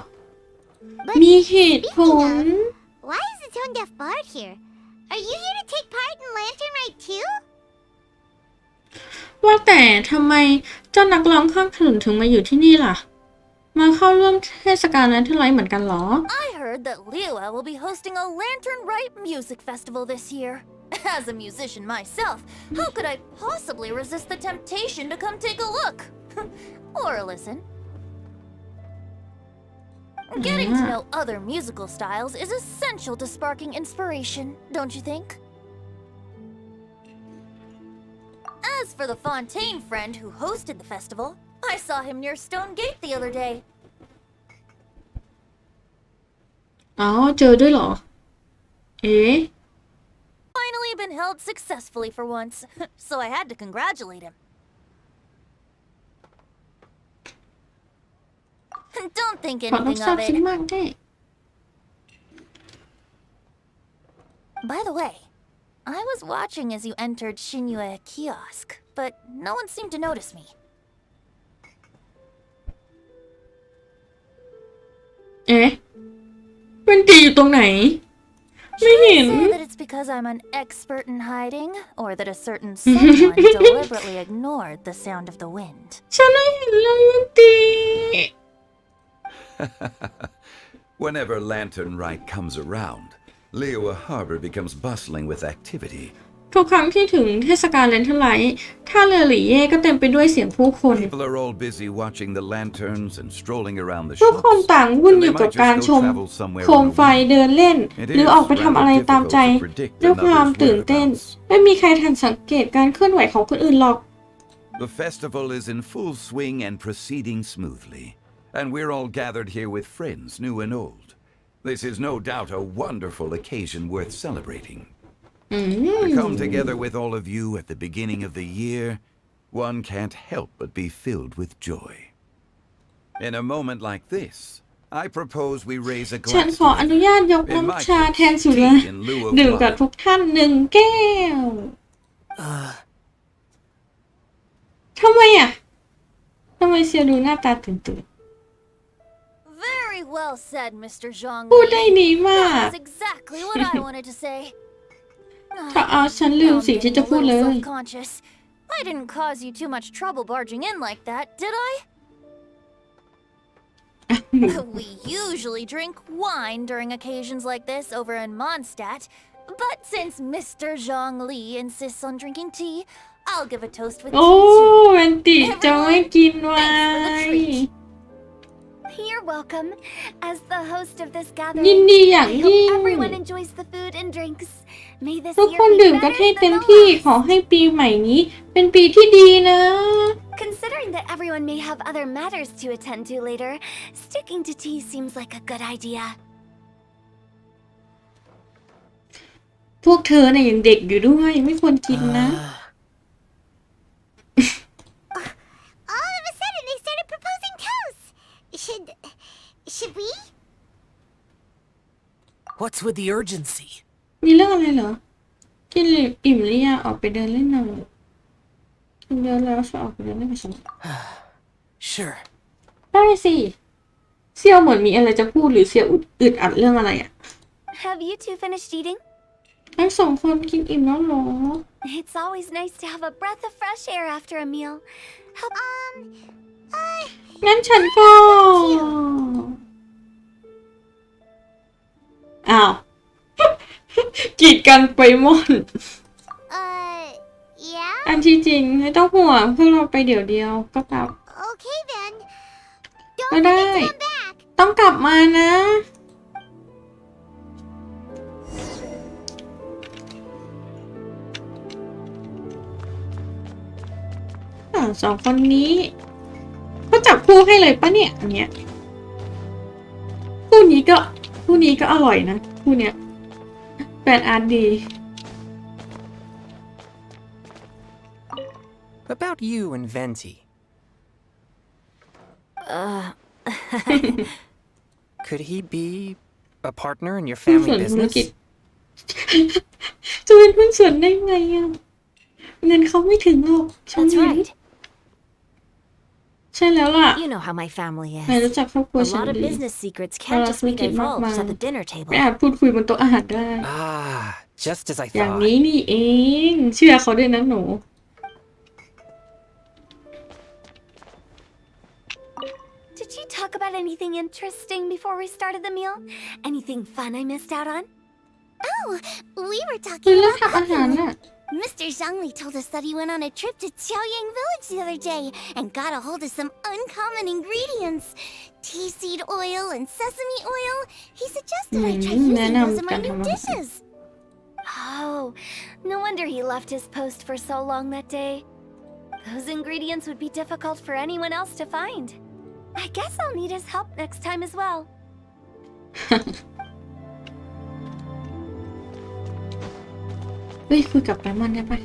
But มีเหตุผ speaking ล of, why is the tone deaf bard here? Are you here to take part in Lantern Rite too? ว่าแต่ทำไมเจ้านักร้องข้างถนนถึงมาอยู่ที่นี่ล่ะ มาเข้าร่วมเทศกาลนั้นที่ไรเหมือนกันเหรอ I heard that Liyue will be hosting a Lantern Rite music festival this year. As a musician myself, how could I possibly resist the temptation to come take a look? Or listen. Getting to know other musical styles is essential to sparking inspiration, don't you think? As for the Fontaine friend who hosted the festival, I saw him near Stone Gate the other day. อ๋อเจอด้วยเหรอ เอ๊ะ Finally been held successfully for once, so I had to congratulate him. Don't think ขอรับ anything ทราบ of ซึ้ง it. มากได้ By the way, I was watching as you entered Shinyue kiosk, but no one seemed to notice me. เอ๊ะเป็นตีอยู่ตรงไหน ไม่เห็น Say that it's because I'm an expert in hiding, or that a certain someone deliberately ignored the sound of the wind. ฉันไม่เห็นเลยเป็นตี Whenever Lantern Rite comes around, Liyue Harbor becomes bustling with activity. ทุกครั้งที่ถึงเทศกาลเลนเทอร์ไลท์ท่าเรือหลี่เย่ก็เต็มไปด้วยเสียงผู้คน People are all busy watching the lanterns and strolling around the ทุกคน shops. ต่างวุ่น And อ they ยู่กับ might การ just ช go ม travel somewhere โคม on a ไฟ whim. เดินเล่น It หรือ is ออกไปทำอะไร rather ตามใจ difficult to predict ด้วยความ another's ตื่นเต้น whereabouts. ไม่มีใครทันสังเกตการเคลื่อนไหวของคนอื่นหรอก The festival is in full swing and proceeding smoothly, and we're all gathered here with friends, new and old. This is no doubt a wonderful occasion worth celebrating. To come together with all of you at the beginning of the year, one can't help but be filled with joy. In a moment like this, I propose we raise a ฉัน glass ขออนุญาตยก together. In my น้ำชา case, แทนสุรา tea in lieu of ดื่มกับ wine. ทุกท่านหนึ่งแก้ว ทำไมอ่ะ ทำไมเซียดูหน้าตาตื่น Very well said, Mr. Zhang. ๆพูดได้ดีมาก That's exactly what I wanted to say. ถ้าเอาฉันลืม Now I'm สิ่งที่ getting จะ a พูด little เลย self-conscious. I didn't cause you too much trouble barging in like that, did I? We usually drink wine during occasions like this over in Mondstadt, but since Mr. Zhang Li insists on drinking tea, I'll give a toast with โอ้ tea too. แวนติจะไม่กินไวน์ You're welcome. As the host of this ยิน gathering, ดีอย่าง I ยิ่ง hope everyone enjoys the food and drinks. May this ทุก year คน be ดื่มกัน better ให้เต็ม than the ที่ last. ขอให้ปีใหม่นี้ เป็นปีที่ดีนะ Considering that everyone may have other matters to attend to later, sticking to tea seems like a good idea. พวกเธอเนี่ยยังเด็กอยู่ด้วย ไม่ควรกินนะ All of a sudden, they started proposing toasts. Should we? What's with the urgency? มีเรื่องอะไรเหรอ กินหรืออิ่มหรือยังออกไปเดินเล่นหน่อยกินเดินแล้วจะออกไปเดินเล่นกับฉัน Sure. ได้สิ เซียวเหมือนมีอะไรจะพูดหรือเซียวอึดอัดเรื่องอะไรอ่ะ Have you two finished eating? ทั้งสองคนกินอิ่มแล้วเหรอ It's always nice to have a breath of fresh air after a meal. Help. งั้นฉันก็ อ้าว กีดกันไปหมด Yeah? อันที่จริงไม่ต้องห่วงเพื่อเราไปเดี๋ยวเดียวก็กลับ Okay then. ก็ Don't ได้ forget to come back. ต้องกลับมานะสองคนนี้เขาจับคู่ให้เลยปะเนี่ยอันเนี้ยคู่นี้ก็อร่อยนะคู่เนี้ยแฟนอาร์ตดี About you and Venti. Could he be a partner in your หุ้นส่ family วนธุรกิจ business? จะเป็นหุ้นส่วนได้ไงอ่ะเงินเขาไม่ถึงหรอกฉัน That's เห็น right. ใช่แล้วล่ะ You know how my family นาย is. รู้จักครอบครัว A ฉัน lot of ดี business secrets เรา can't just ธุร be กิจมากมาย divulged at the dinner ไม่ table. อาจพูดคุยบนโต๊ะอาหารได้ Ah, just as I อย่าง thought. นี้นี่เองเชื่อเขาด้วยนะหนู Did you talk about anything interesting before we started the meal? Anything fun I missed out on? Oh, we were คือ talking เรื่อง about ทำอาหาร cooking. น่ะ Mr. Zhangli told us that he went on a trip to Qiaoyang Village the other day and got a hold of some uncommon ingredients. Tea seed oil and sesame oil. He suggested I try using those in my new dishes. Oh, no wonder he left his post for so long that day. Those ingredients would be difficult for anyone else to find. I guess I'll need his help next time as well. เฮ้ยคุยกับไปมอนได้ปะ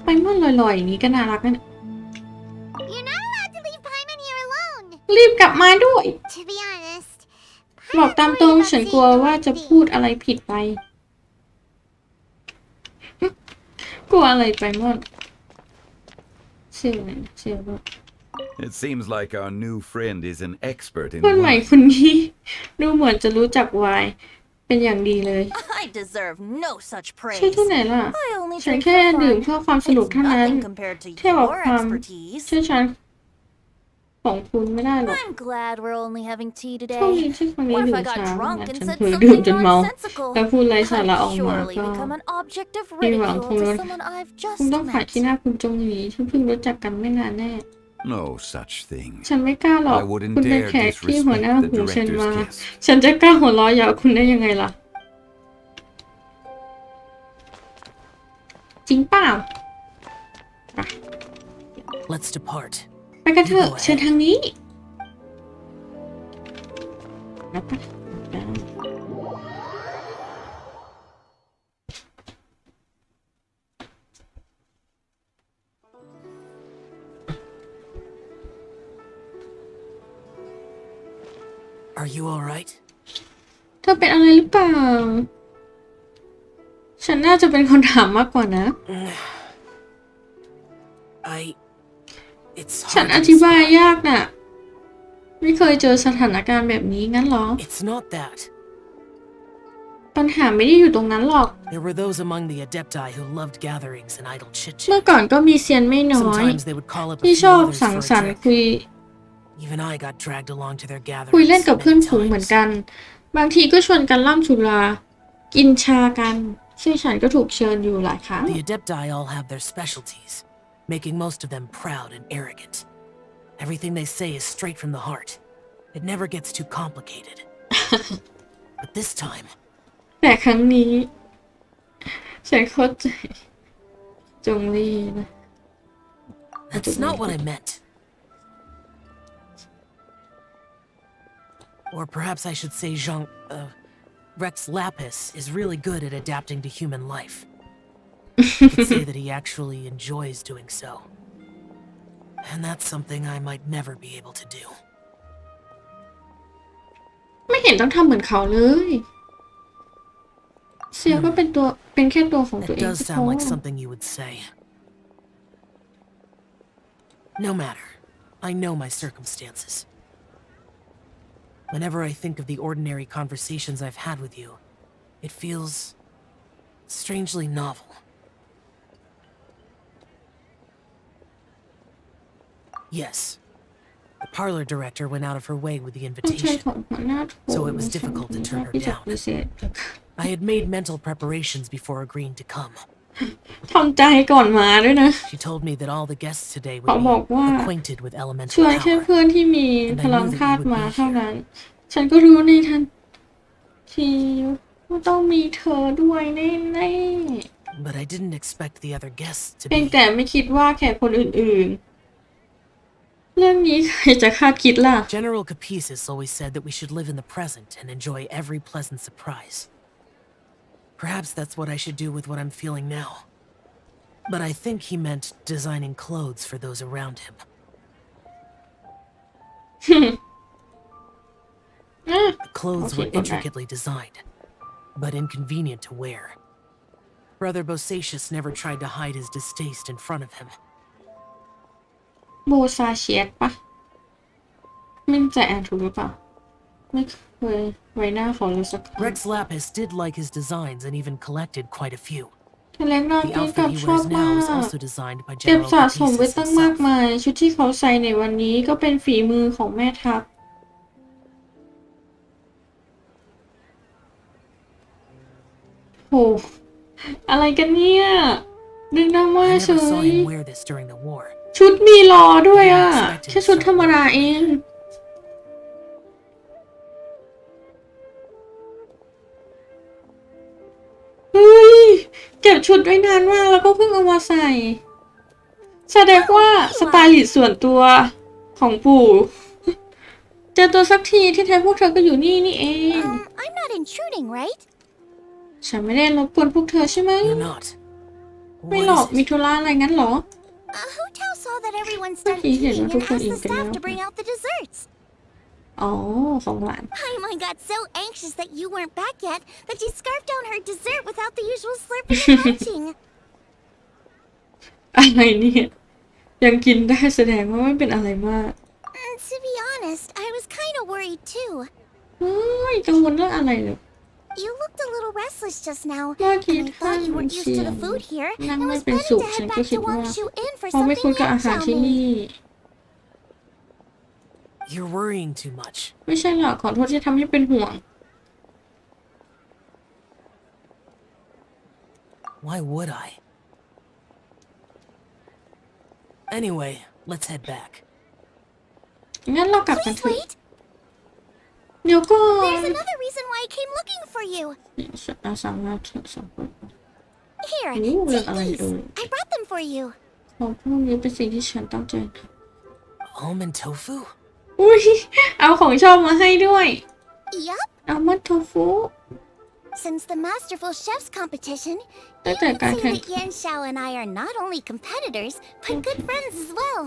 ไปมอนลอยๆอย่างนี้ก็น่ารักนะ You're not allowed to leave Paimon here alone. รีบกลับมาด้วย To be honest, บอกตามตรงฉันกลัวว่าจะพูดอะไรผิดไป กลัวอะไรไปมอนเชื่อเลยนะเชื่อว่า It seems like our new friend is an expert in คนใหม่ wine. คนนี้ดูเหมือนจะรู้จักไวน์เป็นอย่างดีเลย I deserve no such ใช่ที่ praise. ไหนล่ะ I only ฉัน drink แค่ for ดื่ม fun. เพื่อความสนุก It's เท่านั้น nothing compared to เทียบกับ your ความ expertise. เชี่ยวชาญของคุณไม่ได้หรอก I'm glad we're only having tea โชคดี today. ที่ครั้งนี้ What if ดื่ I ม got ช้า drunk นะ and ฉัน said เผลอดื่ม something จนเมา nonsensical? แล้วพูดไร้สาระ I'd ออกมา surely ก็ become an object of มีหวัง ridicule คง to ลด someone I've ค just งต้องผ่าน met. ที่หน้าคุณจงหลีที่เพิ่งรู้จักกันไม่นานแน่ No such thing. ฉันไม่กล้าหรอก I wouldn't คุณเป็น dare แขกที่หัวหน้า disrespect the หูฉัน director's มา guest. ฉันจะกล้าหัวเราะเยาะคุณได้ยังไงล่ะ จริงเปล่า Let's depart. ไปกันเถอะเชิญทางนี้แล้วปะ Are you alright? เธอเป็นอะไรหรือเปล่า ฉันน่าจะเป็นคนถามมากกว่านะ It's ฉัน hard อ to ธิบาย describe. ยากน่ะ ไม่เคยเจอสถานการณ์แบบนี้งั้นเหรอ It's not that. ปัญหาไม่ได้อยู่ตรงนั้นหรอก There were those among the Adepti who loved gatherings and idle เมื่อ chit-chat. ก่อนก็มีเซียนไม่น้อย Sometimes they would call up a ที่ few ชอบ others สัง for สร a รค์ drink. คุย Even I got dragged along to their คุยเล่น gatherings กับเพื่อน many ฝูงเหมือน times. กัน บางทีก็ชวนกันล่ำสุรา กินชากัน ซึ่งฉันก็ถูกเชิญอยู่หลายครั้ง The Adepti all have their specialties, making most of them proud and arrogant. Everything they say is straight from the heart. It never gets too complicated. But this time, แต่ครั้งนี้ ฉันเข้าใจจงลีนะ that's not what I meant. Or perhaps I should say Rex Lapis is really good at adapting to human life. I could say that he actually enjoys doing so. And that's something I might never be able to do. ไม่เห็นต้องทำเหมือนเขาเลย เซียก็เป็นแค่ตัวของตัว It เอง does ก็พอ sound like something you would say. No matter. I know my circumstances. Whenever I think of the ordinary conversations I've had with you, it feels strangely novel. Yes. The parlor director went out of her way with the ต้องใช้ invitation, ของหัวหน้าโถ so it was difficult to turn her ที่จะ down. ปฏิเสธ I had made mental preparations before agreeing to come. ทำใจก่อนมาด้วยนะ She told me that all the guests today เขา would บอกว่า be acquainted with ช elemental วนแค่ power. เพื่อนที่มีพลังธาตุมาเท่านั้น ฉันก็รู้ในทันทีว่าต้องมีเธอด้วยแน่ But I didn't expect the other guests to ๆเพียง be. แต่ไม่คิดว่าแขกคนอื่นๆ เรื่องนี้ใครจะคาดคิดล่ะ General Capices always said that we should live in the present and enjoy every pleasant surprise. Perhaps that's what I should do with what I'm feeling now. But I think he meant designing clothes for those around him. The clothes Okay, were go back. intricately designed, but inconvenient to wear. Brother Bosacius never tried to hide his distaste in front of him. โบซาเชียตปะไม่ใจอ่านถูกหรือเปล่าไม่เคยไว้หน้าขอเลยสักครั้ง Rex Lapis did like his designs and even collected quite a few. ทะเลนอ The กินกับ outfit he ชอบ wears มา now is ก also designed by เก็บ General สะสมไว้ Capices ตั้งมาก himself. มายชุดที่เขาใส่ในวันนี้ก็เป็นฝีมือของแม่ทัพโหอะไรกันเนี่ยดึงดราม่า I เฉ never saw ย him wear this during the war. ชุดมีล้อด้วยอ่ะแค่ชุดธรรมดาเองเฮ้ยเก็บชุดไว้นานมากแล้วก็เพิ่งเอามาใส่แสดงว่าสไตลิสต์ส่วนตัวของปู่เจอตัวสักทีที่แท้พวกเธอก็อยู่นี่นี่เอง I'm not intruding, right? ฉันไม่ได้รบกวนพวกเธอใช่ไหม You're not. ไม่หรอก What มี is ธุระอะไรงั้นเหรอ Hotel saw that everyone's done Okay, yeah, eating no, and put asked in the staff canal. to bring out the desserts. อ๋อของหวาน Paimon got so anxious that you weren't back yet that she scarfed down her dessert without the usual slurping and munching. อะไรเนี่ยยังกินได้แสดงว่าไม่เป็นอะไรมาก To be honest, I was kind of worried too. เฮ้ยกังวลเรื่องอะไรเลย You looked a little restless just now, เมื่อ and กี้ I ท่าน thought you weren't เสี used ย to ง the food here นั่ง and ไม่ was เป็น planning สุข to ฉัน head ก็ back คิด to ว่า Wangshu Inn for เขาไม่ something คุ้นกับอาหาร Yan ที่ Xiao นี่ made. You're worrying too much. ไม่ใช่หรอกขอโทษที่ทำให้เป็นห่วง Why would I? Anyway, let's head back. งั้นเรากลับกัน Please เถอะ wait. เดี๋ยวก่อน There's another reason why I came looking for you. สามารถสองคน Here, Ooh, take look, I like these. it. I brought them for you. ของพวกนี้เป็นสิ่งที่ฉันตั้งใจ Almond tofu? อุ้ยเอาของชอบมาให้ด้วย Yup. อัลมอนด์โทฟู Since the Masterful Chef's competition, you That's a can say good that Yan Xiao and I are not only competitors, but good friends as well.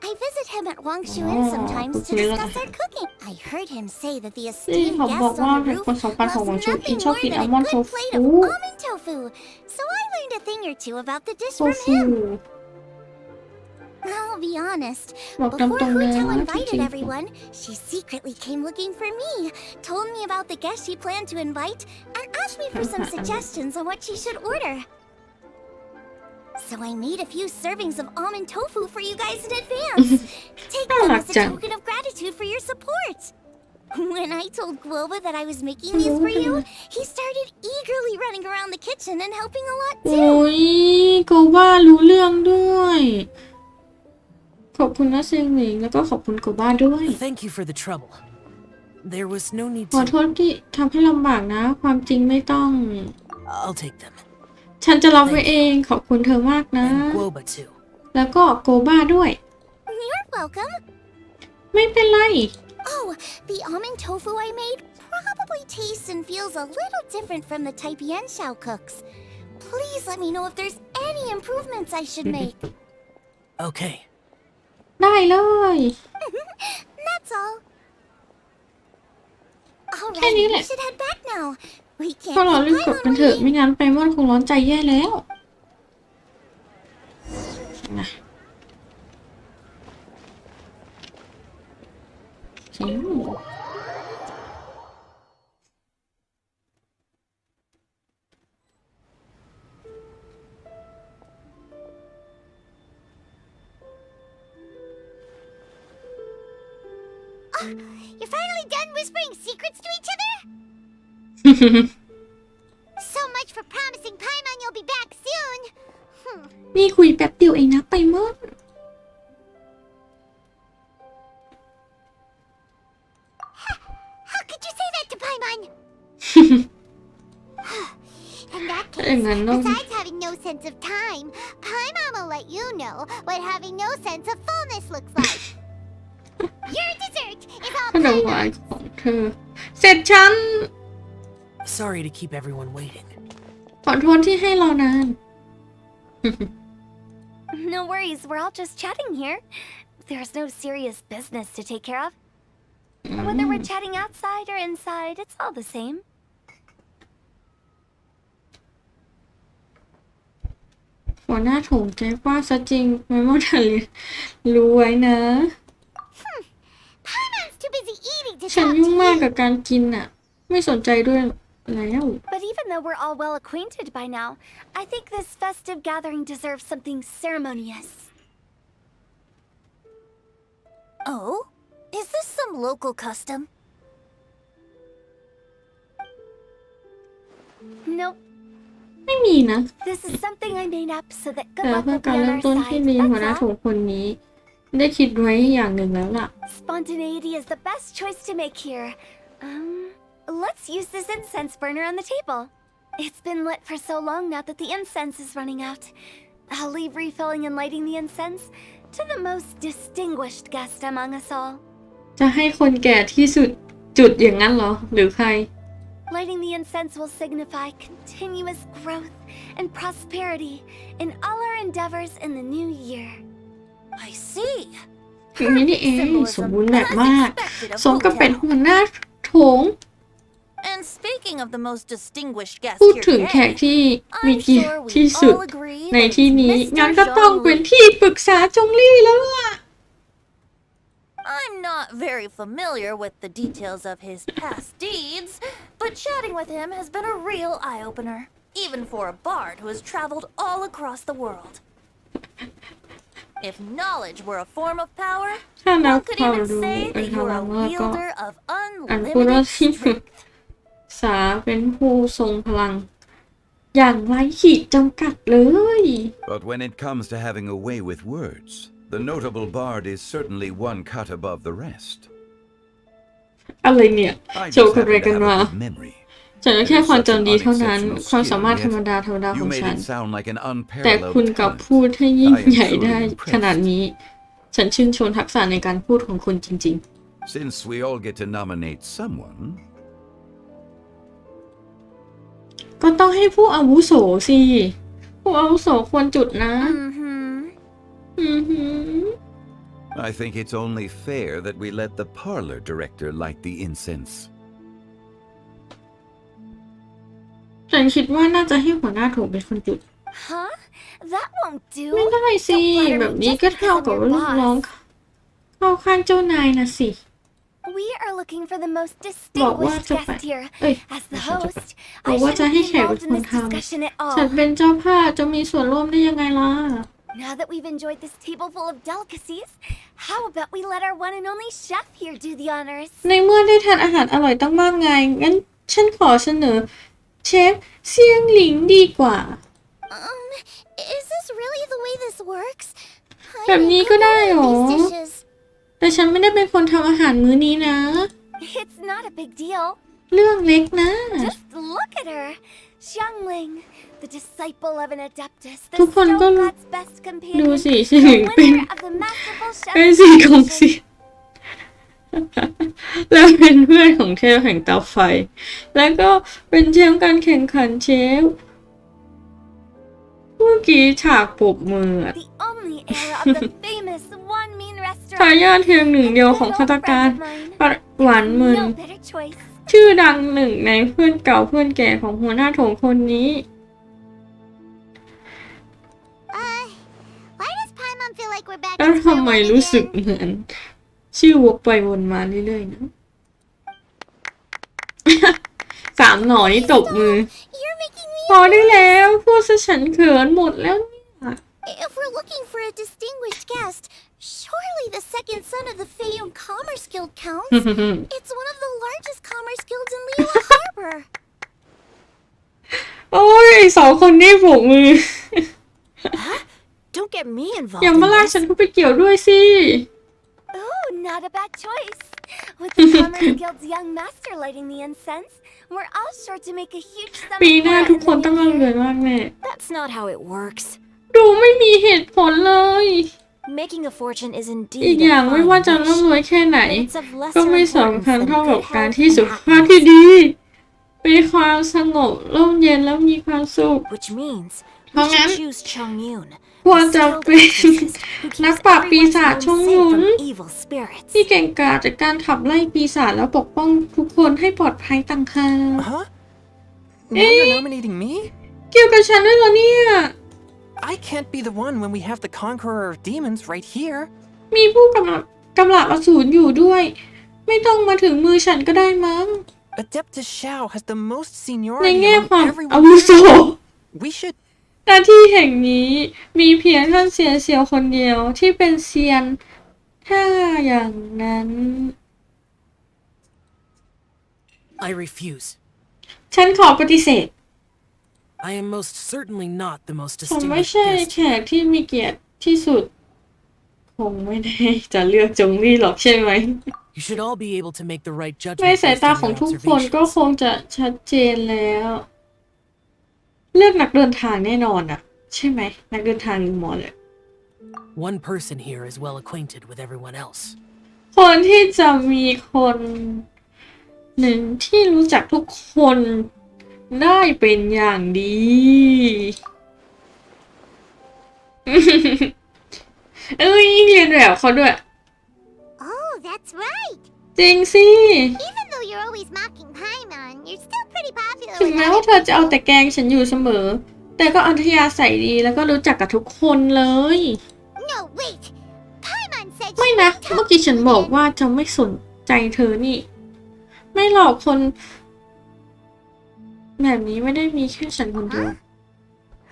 I visit him at Wangshu Inn Oh, sometimes to okay. discuss our cooking. I heard him say that the นี่ esteemed เขาบอก guests ว่า on the เป็น roof คนสำคัญของหวัง loves ชูอิน nothing ชอบ more กิน than อัล a มอนด์โท good ฟู plate of almond tofu. So I learned a thing or two about the dish โท from ฟู him. I'll be honest. บอกตาม Before ตรงเลย Hu Tao ว่าจริ invited ง everyone, she secretly came looking for me, told me about the guests she planned to invite, and asked me for some suggestions on what she should order. So I made a few servings of almond tofu for you guys in advance. Take them as a token of gratitude for your support. When I told Guoba that I was making these for you, he started eagerly running around the kitchen and helping a lot โอ้ too. ยโกบ้ารู้เรื่องด้วย ขอบคุณนะเซียงหมิงแล้วก็ขอบคุณโกบ้าด้วย Thank you for the trouble. There was no need ขอโท to. ษที่ทำให้ลำบากนะ ความจริงไม่ต้อง I'll take them. ฉันจะรับไว้เองขอบคุณเธอมากนะ And Guoba too. แล้วก็โกบ้าด้วย You're welcome. ไม่เป็นไร Oh, the almond tofu I made probably tastes and feels a little different from the type Yan Xiao cooks. Please let me know if there's any improvements I should make. Okay. ได้เลย That's all. แค่นี้ Alright, แห we ละ should head back now. We พวก can't เรารีบ keep กลับ Paimon กันเถอะ waiting. ไม่งั้นไปมอนคงร้อนใจแย่แล้วนะอืม You're finally done whispering secrets to each other? So much for promising Paimon you'll be back soon. นี่คุยแป๊บเดียวเองนะไปมอน How could you say that to Paimon? In that ถ้าอย่าง case, นั้นต้อง besides having no sense of time, Paimon will let you know what having no sense of fullness looks like. Your dessert is all ขนมหวาน Paimon's. ของเธอ เสร็จฉัน Sorry to keep everyone waiting. ขอโทษที่ให้รอนาน No worries, we're all just chatting here. There's no serious business to take care of. Whether we're chatting outside or inside, it's all the same. ฝ หัวหน้าโถงใจกว้างซะจริงไม่ว่าจะเรียนรู้ไว้นะ Paimon's too busy eating to ฉัน talk ยุ่ง to มาก you. กับการกินอ่ะไม่สนใจด้วยแล้ว But even though we're all well acquainted by now, I think this festive gathering deserves something ceremonious. Oh? Is this some local custom? Nope. ไม่มีนะ This is something I made up so that แต่ good luck เพื่อ will การ be on เริ่ม our ต้นที่ side. ดีหัวหน้า That's โถ all. งคนนี้ ได้คิดไว้อย่างหนึ่งแล้วล่ะ Spontaneity is the best choice to make here. Let's use this incense burner on the table. It's been lit for so long now that the incense is running out. I'll leave refilling and lighting the incense to the most distinguished guest among us all. จะให้คนแก่ที่สุดจุดอย่างนั้นเหรอหรือใคร Lighting the incense will signify continuous growth and prosperity in all our endeavors in the new year. I see. อย่างนี้นี่เองสมบูรณ์แบบมาก สมกับเป็นหัวหน้าโถง And speaking of the most distinguished guest พูด here ถึงแขก today, ที่มี I'm เกียรติ sure ที่ we สุด all agree ใน that ที่ it's นี้ Mr. งั้นก็ต้องเป็น Zhongli. ที่ปรึกษาจงลี่แล้วล่ะ I'm not very familiar with the details of his past deeds, but chatting with him has been a real eye-opener, even for a bard who has traveled all across the world. If knowledge were a form of power, ถ้านับ one could ความ even รู้ say เป็น that พ you're ลั a งแล้วก็ wielder of อันพูดว่า unlimited ที่ปรึก strength. ษาเป็นผู้ทรงพลัง อย่างไร้ขีดจำกัดเลย But when it comes to having a way with words, the notable bard is certainly one cut above the rest. อะไรเนี่ย I โชว์ just กันอะไร happen กั to น have มา a good memory. ฉันก็ It แค่ is ความ such an จำดีเท่านั้น unexceptional ความสา skill, มารถธรรม yet ดาของ you ฉั made น it sound like an แต่คุณ unparalleled กลับ talent. พูดให้ยิ่ง I am ใหญ่ truly ได้ impressed. ขนาดนี้ ฉันชื่นชมทักษะในการพูดของคุณจริง Since we all get to nominate someone, ๆ ก็ต้องให้ผู้อาวุโสสิ ผู้อาวุโสควรจุดนะ I think it's only fair that we let the parlor director light the incense. ฉันคิดว่าน่าจะให้หัวหน้าโถงเป็นคนจุด Huh? That won't do. ไม่ได้สิ Don't flatter แบ me บนี้ just ก็ because เท่า I'm กับ your ว่าลูกน้อง boss. เข้าข้างเจ้านายนะสิ We are looking for the most บอกว่า distinguished จะไป guest here. เอ้ย As the ไม่ใช่จะไป host, บอก I ว่าจะ shouldn't ให้ be แขกเป็น involved ค in น this ท discussion at ำ ฉัน all. เป็นเจ้าภาพจะมีส่วนร่วมได้ยังไงล่ะ Now that we've enjoyed this table full of delicacies, how about we let our one and only chef here do the honors? ในเมื่อได้ทานอาหารอร่อยตั้งมากไง งั้นฉันขอเสนอเชฟเซียงหลิงดีกว่า Is this really the way this works? แบบนี้ก็ได้เหรอ These dishes. แต่ฉันไม่ได้เป็นคนทำอาหารมื้อนี้นะ It's not a big deal. เรื่องเล็กนะ Just look at her. Xiangling, the disciple of an adeptus, the ทุกคนก็ stone god's best ดู companion, สิ the เซียงหลิงเป็น winner of the masterful chef เป็นสีของ competition. เสียแล้วเป็นเพื่อนของเทพแห่งเตาไฟ แล้วก็เป็นแชมป์การแข่งขันเชฟ เมื่อกี้ฉากปรบมือ The only heir of the famous One Mean ทา restaurant. ยาทเพียงหนึ่งเดียวของภัตตาการปัดหวานมึน No better choice. ชื่อดังหนึ่งในเพื่อนเก่าเพื่อนแก่ของหัวหน้าโถงคนนี้ Why does Paimon feel like we're back แล้ว in square ทำไม one รู้สึก again? เหมือน ชื่อวกไปวนมาเรื่อยๆนะ สามหน่อนี่ตบมือ You're making me พอได้แล้วพูดซะฉันเขินหมดแล้วเนี่ย If we're looking for a distinguished guest, surely the second son of the Feyum Commerce Guild counts. It's one of the largest commerce guilds in Liyue Harbor. โอ้ยสองคนนี้โบกมือ Don't get me involved อย่า in มาลาก this. ฉันเข้าไปเกี่ยวด้วยสิ Ooh, not a bad choice. With the Commerce Guild's young master lighting the incense, we're all sure to make a huge sum ปีหน้า more ทุก in คน the ต้อง new ร่ำรวย year. มากแน่ That's not how it works. ดูไม่มีเหตุผลเลย Making a fortune is อีก indeed อย่าง a ไม่ fine ว่าจะ wish, ร่ำรวยแค่ไหน but it's of ก็ lesser ไม่ importance สำคัญ than เท่ากับ good การ health ที่ and สุขภาพ happiness, ที่ดี มีความสงบร่มเย็นแล้วมีความสุข which means เพราะ we งั้น should choose Chongyun, ควร the จะ skilled เป็น exorcist who นัก keeps ปราบปี everyone's ศาจ home ชง safe หยุน from evil spirits. ที่เก่งกาจจากการขับไล่ปีศาจแล้วปกป้องทุกคนให้ปลอดภัยต่างหาก Huh? Now you're nominating me? เกี่ยวกับฉันด้วยเหรอเนี่ย I can't be the one when we have the conqueror of demons right here. มีผู้กำลังอสูรอยู่ด้วย ไม่ต้องมาถึงมือฉันก็ได้มั้ง Adeptus Xiao has the most ใน seniority แง่ความ among อาวุ everyone. โส We should. หน้าที่แห่งนี้มีเพียงท่านเซียวคนเดียวที่เป็นเซียนถ้าอย่างนั้น I refuse. ฉันขอปฏิเสธ I am most certainly not the most ผมไม่ distinguished ใช่แข guest. กที่มีเกียรติที่สุดคงไม่ได้จะเลือกจงลี่หรอกใช่ไหม You should all be able to make the right ใน judgment สาย based ตา on ของ your ทุกคนก็ observations. คงจะชัดเจนแล้ว เลือกนักเดินทางแน่นอนอะใช่ไหมนักเดินทางหรือหมอเลย One person here is well acquainted with everyone else. คนที่จะมีคนหนึ่งที่รู้จักทุกคนได้เป็นอย่างดี เอ้ยเรียนแบบเขาด้วย Oh, that's right. จริงสิ Even though you're always mocking Paimon, you're still pretty popular ถึง with แม้ว่า other เธอจะเอาแต่ people. แกล้งฉันอยู่เสมอ แต่ก็อัธยาศัยดีแล้วก็รู้จักกับทุกคนเลย No, wait. Paimon said ไม่ she นะ would เมื่อ talk กี้ to ฉัน you บอก again. ว่าจะไม่สนใจเธอนี่ ไม่หรอกคนแบบนี้ไม่ได้มีแค่ฉันคนเดียว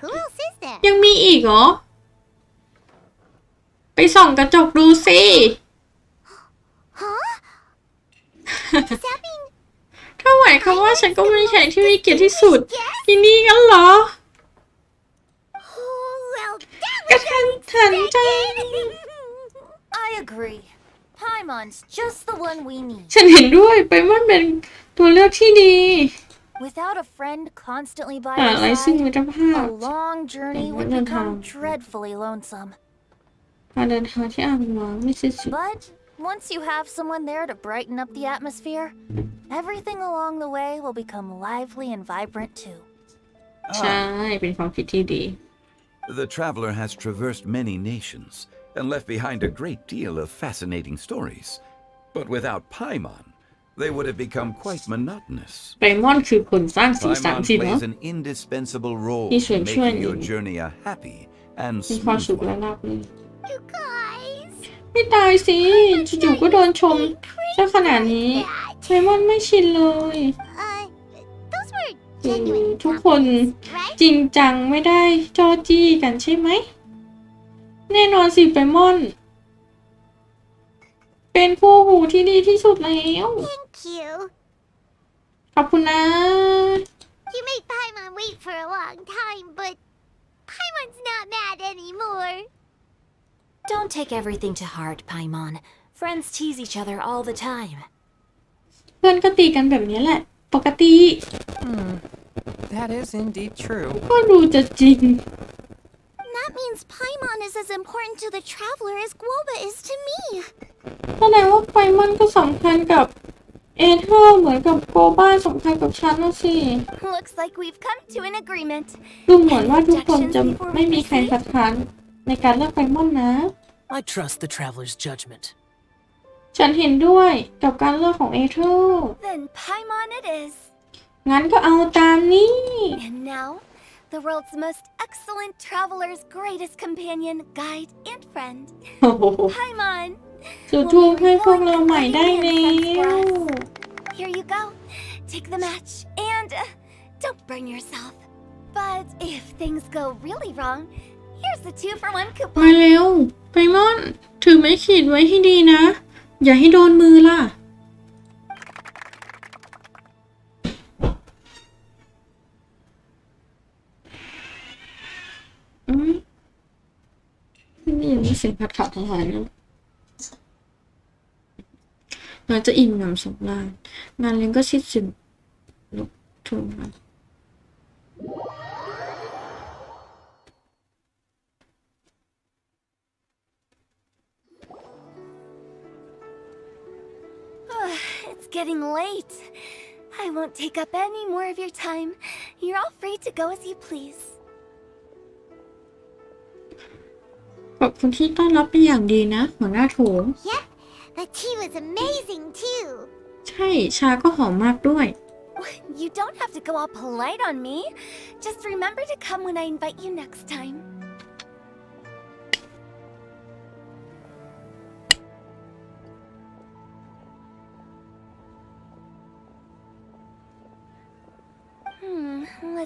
Who else is there? ยังมีอีกเหรอ ไปส่องกระจกดูสิ Huh? Does that mean ถ้าหมายความว่าฉันก็เป็นแขกที่มีเกียรติที่สุด ที่นี่งั้นเหรอ Oh, well, that กระ was ทันหันจัง I agree. Paimon's just the one we need. ฉันเห็นด้วยไปมันเป็นตัวเลือกที่ดี Without a friend constantly by หาอะไร our ซึ่ง side, มิตรภาพ a long journey would Lantern become Rite. dreadfully lonesome. การเดินทางที่อ่างหวางไม่สิ้นสุด But once you have someone there to brighten up the atmosphere, everything along the way will become lively and vibrant too. ใช่ เป็นความคิดที่ดี The traveler has traversed many nations and left behind a great deal of fascinating stories. But without Paimon, they would have become quite monotonous. ไปมอนคือคนสร้างสีสัน Paimon สิเนาะ plays an indispensable role Đi in xuẩn xuẩn. making your journey a happy and มีความสุ smooth ขและ one. ราบรื่น you guys. ไม่ตายสิจู่ๆก็โดนชมซะขนาดนี้ไซมอนไม่ชินเลย Those were คือ genuine ทุกคน compliments, right? จริงจังไม่ได้จ้อจี้กันใช่ไหม แน่นอนสิไปมอน เป็นคู่หูที่ดีที่สุดแล้ว Thank you. ขอบคุณนะ You made Paimon wait for a long time, but Paimon's not mad anymore. Don't take everything to heart, Paimon. Friends tease each other all the time. เพื่อนก็ตีกันแบบนี้แหละ ปกติ That is indeed true. ก็ดูจะจริง That means Paimon is as important to the traveler as Guoba is to me. แสดงว่าไฟมันก็สำคัญกับเอเธอร์เหมือนกับโกบ้าสำคัญกับฉันนะสิ Looks like we've come to an agreement. ดูเหมือนว่าทุกคนจะไม่มีใครคัดค้านในการเลือกไฟมอนนะ I trust the traveler's judgment. ฉันเห็นด้วยกับการเลือกของเอเธอร์ Then Paimon it is. งั้นก็เอาตามนี้ And now, the world's most excellent traveler's greatest companion, guide, and friend, โอ้โห Paimon. จุดทูบให้พวกเราใหม่ได้แล้ว Here you go. Take the match and don't burn yourself. But if things go really wrong, here's the 2-for-1 มา coupon. เร็วไฟมอน ถือไม้ขีดไว้ให้ดีนะ อย่าให้โดนมือล่ะ นี่ยังไม่เสียงขัดขัดทหารนะเราจะอิ่มหนำสำราญงานเลี้ยงก็สิ้นสุดลุกทุ่งนะ It's getting late. I won't take up any more of your time. You're all free to go as you please. ขอบคุณที่ต้อนรับเป็นอย่างดีนะหัวหน้าโถง Yep, the tea was amazing too. ใช่ชาก็หอมมากด้วย You don't have to go all polite on me. Just remember to come when I invite you next time.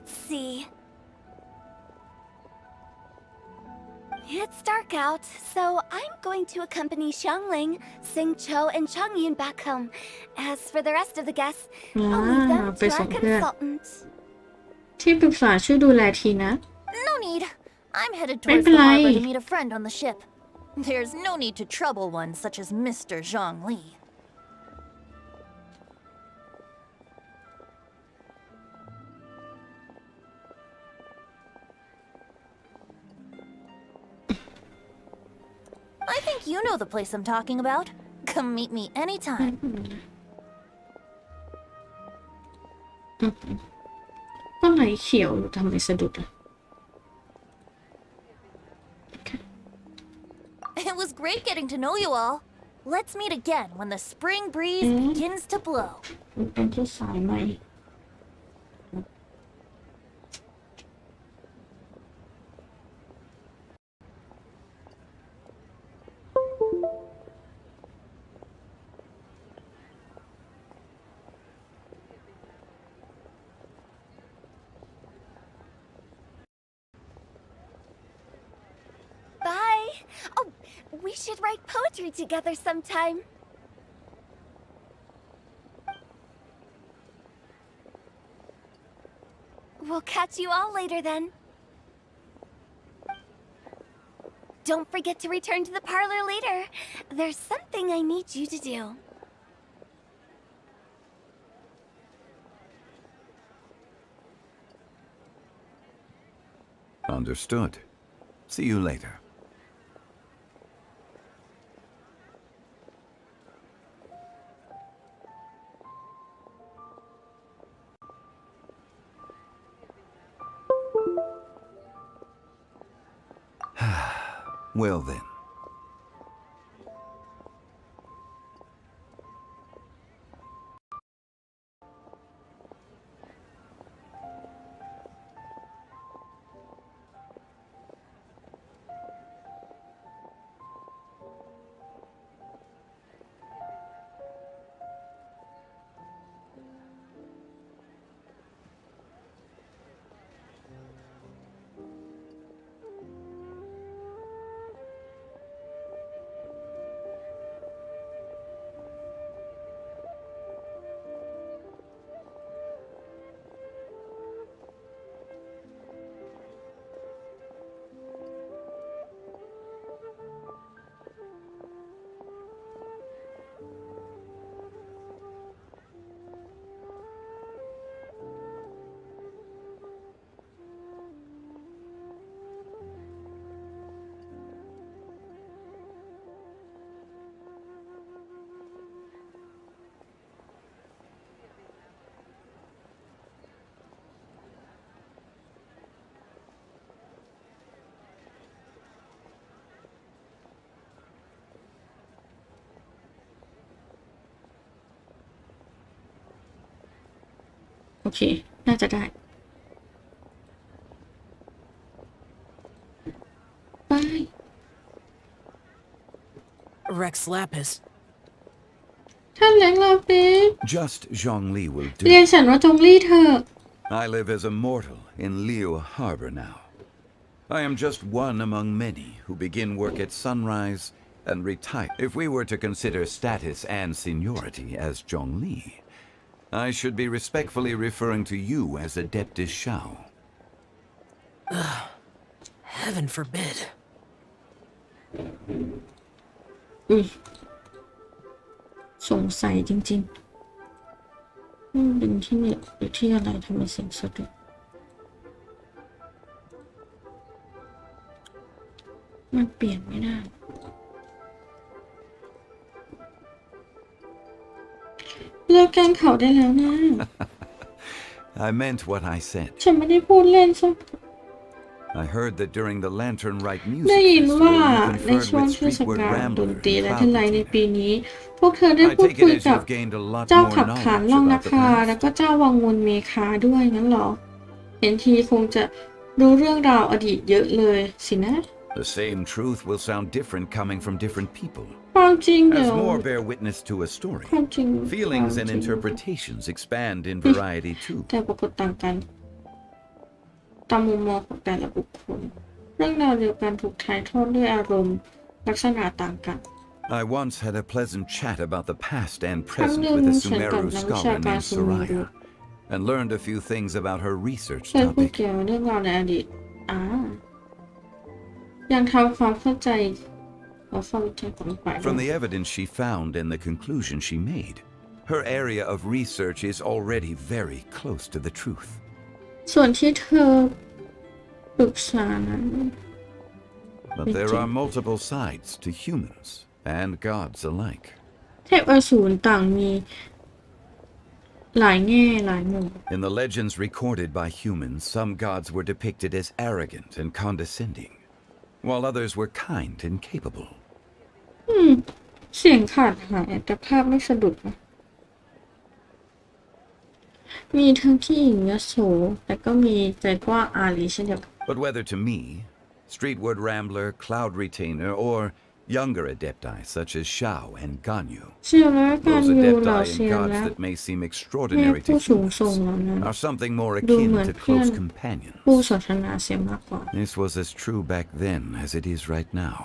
Let's see. It's dark out, so I'm going to accompany Xiangling, Xingqiu, and Chongyun back home. As for the rest of the guests, I'll leave them ไป to ส่ our งเพื่อน consultant. ที่ปรึกษาช่วยดูแลทีนะ No need. I'm headed towards the Bye-bye. harbor to meet a friend on the ship. There's no need to trouble one such as Mr. Zhongli. I think you know the place I'm talking about. Come meet me anytime. ต้นไหนเขียวอยู่ทำไมสะดุดอ่ะ It was great getting to know you all. Let's meet again when the spring breeze begins to blow. มันเป็นที่สายไหม Bye. Oh, we should write poetry together sometime. We'll catch you all later then. Don't forget to return to the parlor later. There's something I need you to do. Understood. See you later. Well then. Okay, น่าจะได้ Bye. Rex Lapis. ท่านเลี้ยงเราเป็น Just Zhongli will เรียน do. ฉันว่าจงลี่เธอะ I live as a mortal in Liu Harbor now. I am just one among many who begin work at sunrise and retire. If we were to consider status and seniority as Zhongli, I should be respectfully referring to you as Adeptus Shao. Heaven forbid. สงสัยจริงๆมันเป็นที่นี่หรือที่อะไรทำไมเสียงสะดุดมันเปลี่ยนไม่ได้เลิกแกล้งเขาได้แล้วนะ I meant what I said. ฉันไม่ได้พูดเล่นใช่ I heard that during the Lantern Rite ได้ music ยินว่า festival, you ใน conferred ช่วง with เทศ streetward กาลดน ramblers ตรีและ and เทศไลใน cloud ปีนี้ พวกเธอได้ I พูด take คุย it as กับ you've gained a lot เจ้า more ขับขาน knowledge ล่องนา about the คา แล้ว past. ก็เจ้าวังวนเมคาด้วยงั้นเหรอ เห็นทีคงจะรู้เรื่องราวอดีตเยอะเลยสินะ The same truth will sound different coming from different people. ความจริงเดี๋ As ยว more bear witness to a story, ความจริง feelings ควา and มจริง interpretations expand in variety too. แต่ปรากฏต่างกัน ตามมุมมองของแต่ละบุคคลเรื่องราวเดียวกันถูกถ่ายทอดด้วยอารมณ์ลักษณะต่างกัน I once had a pleasant chat about the past and present with a Sumeru scholar named Soraya, and learned a few things about her research เคยพูด topic. เกี่ยวกับเรื่องราวในอดีตยังทำความเข้าใจของฝ่าย From the evidence she found and the conclusion she made, her area of research is already very close to the truth. ส่วนที่เธอปรึกษานั้น But there are multiple sides to humans and gods alike. เทพอสูรต่างมีหลายแง่หลายมุม In the legends recorded by humans, some gods were depicted as arrogant and condescending, while others were kind and capable. เสียงขาดหายแต่ภาพไม่สะดุดนะมีทั้งขี้หญิงยโสแต่ก็มีใจกว้างอารีเช่นเดียวกัน But whether to me, Streetward Rambler, Cloud Retainer, or younger adepti such as Xiao and Ganyu, เชื่อไหมว่าการ those อยู่เหล่า adepti เซีย and น gods และ that may seem เทพ extraordinary to ผู้สูงส่ง humans เหล่านั้น are something more ดู akin เหมือน to เพื่อน close companions. ผู้สนทนาเสียมากกว่า This was as true back then as it is right now.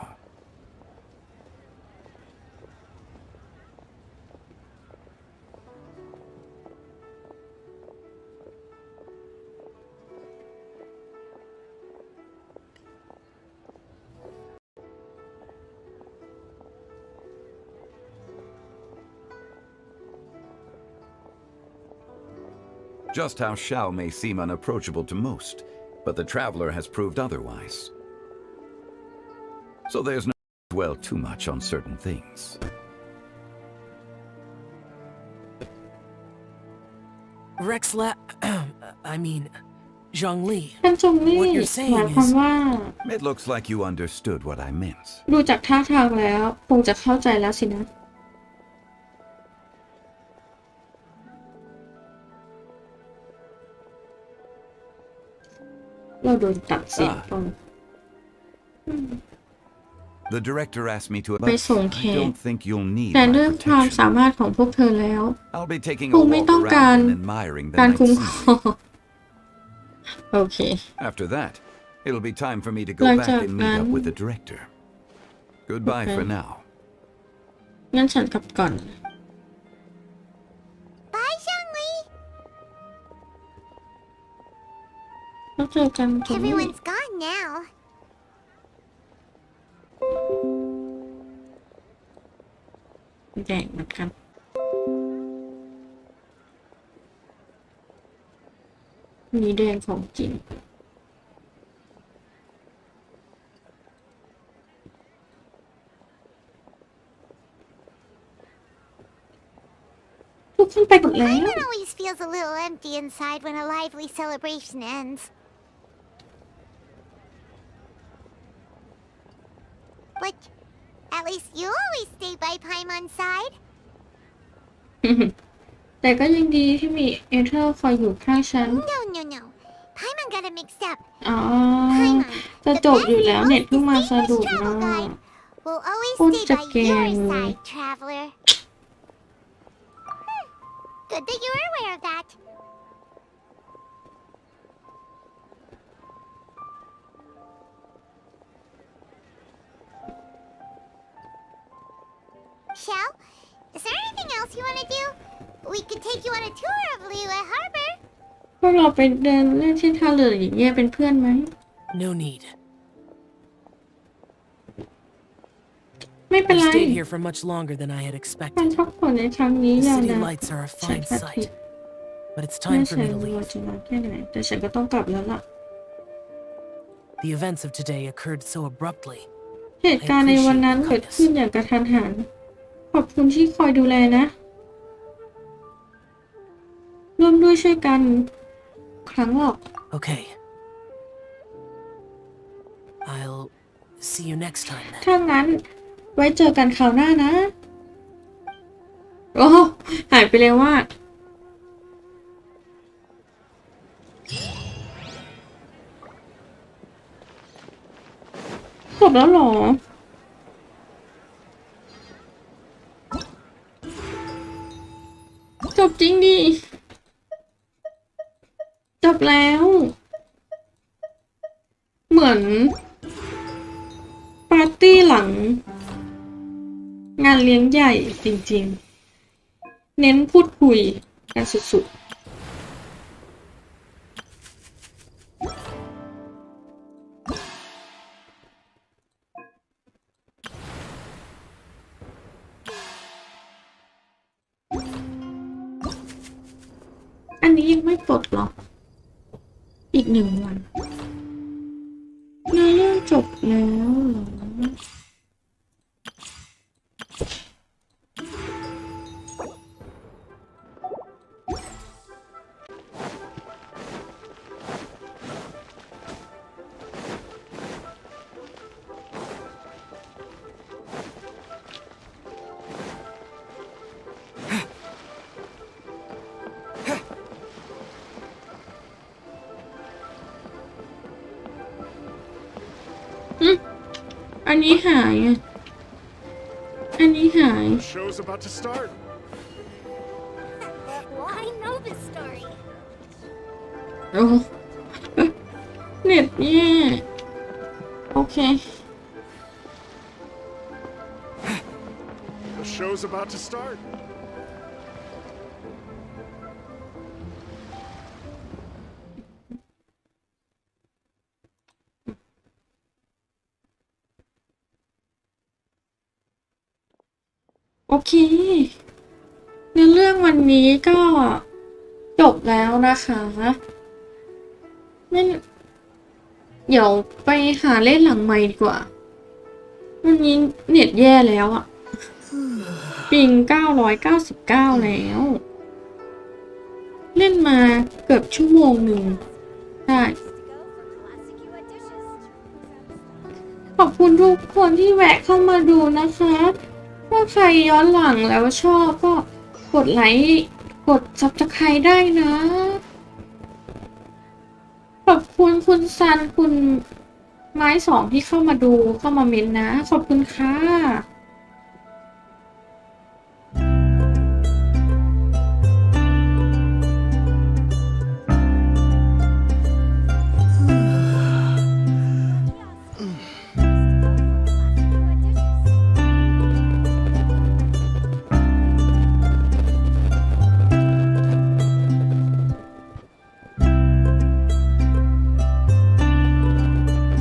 Just how Xiao may seem unapproachable to most, but the traveler has proved otherwise. So there's no need to dwell too much on certain things. I mean, Zhongli. ท่านจงลี่ What you're saying หมายความ is- ว่า It looks like you understood what I meant. ดูจากท่าทางแล้วคงจะเข้าใจแล้วสินะ เราโดนตัดเสียงตรง The director asked me to. ไปส่ง I แขก don't think you'll need แต่ my ด้วยความ protection. สามารถของพวกเธอแล้ว I'll be taking ค a งไม่ walk ต้องการ around and admiring the การ night คุ้มคร scenery. องโอเค After that, it'll be time for me to หลั go ง back จาก and นั้ meet น up with the director. Goodbye Okay. for now. งั้นฉันกลับก่อน Bye, Zhongli. แล้วเจอกันตรงนี้ Everyone's gone now. แดงเหมือนกันมีแดงของจริงทุกคนไปหมดแล้ว Paimon always feels a little empty inside when a lively celebration ends. But at least you always stay by Paimon's side. แต่ก็ยังดีที่มีเอเธอร์คอยอยู่ข้างฉัน No. Paimon got it mixed up. อ๋อ Paimon, จะ the จบ best อยู่แล้ว and เน็ต most เพิ่งมาสะ distinguished ดุด travel นะ guide will always Ôi, stay chặt by kè your người. side, traveler. Good that you're aware of that. Shell, is there anything else you want to do? We could take you on a tour of Liyue Harbor. พวกเราไปเดินเล่นที่ท่าเรืออย่างเงี้ยเป็นเพื่อนไหม No need. ไม่เป็น I ไร stayed here for much longer than I had การ expected. พักผ่อนในครั้งนี้ The ยาว city นาน lights are a ฉัน fine อาทิต sight, ย์ but it's ไม่ time for ใช่ me to ว่า leave. จะนานแค่ไหนแต่ฉันก็ต้องกลับแล้วล่ะ The events of today occurred so abruptly. เหตุการณ์ในวันนั้นเกิดขึ้นอย่างกระทันหัน ขอบคุณที่คอยดูแลนะ ร่วมด้วยช่วยกัน ครั้งหรอก Okay. I'll see you next time then. ถ้างั้น ไว้เจอกันคราวหน้านะ โอ้หายไปเร็วมากจบแล้วเหรอ จบจริงดิ จบแล้ว มือนปาร์ตี้หลังงานเลี้ยงใหญ่จริงๆเน้นพูดคุยกันสุดๆอันนี้ยังไม่ปลดหรออีก1 วันเนื้อเรื่องจบแล้วเหรออันนี้หายอ่ะอันนี้หาย The show's about to start. Well, I know this story. โอ้เน็ตแย่โอเค The show's about to start. โอเคในเรื่องวันนี้ก็จบแล้วนะคะไม่เดี๋ยวไปหาเล่นหลังไมค์ดีกว่าวันนี้เน็ตแย่แล้วอะปิง999แล้วเล่นมาเกือบ1 ชั่วโมงได้ ขอบคุณทุกคนที่แวะเข้ามาดูนะคะถ้าใครย้อนหลังแล้วชอบก็กดไลค์กด Subscribe ได้นะ ขอบคุณคุณซันคุณไม้2ที่เข้ามาดูเข้ามาเม้นนะ ขอบคุณค่ะ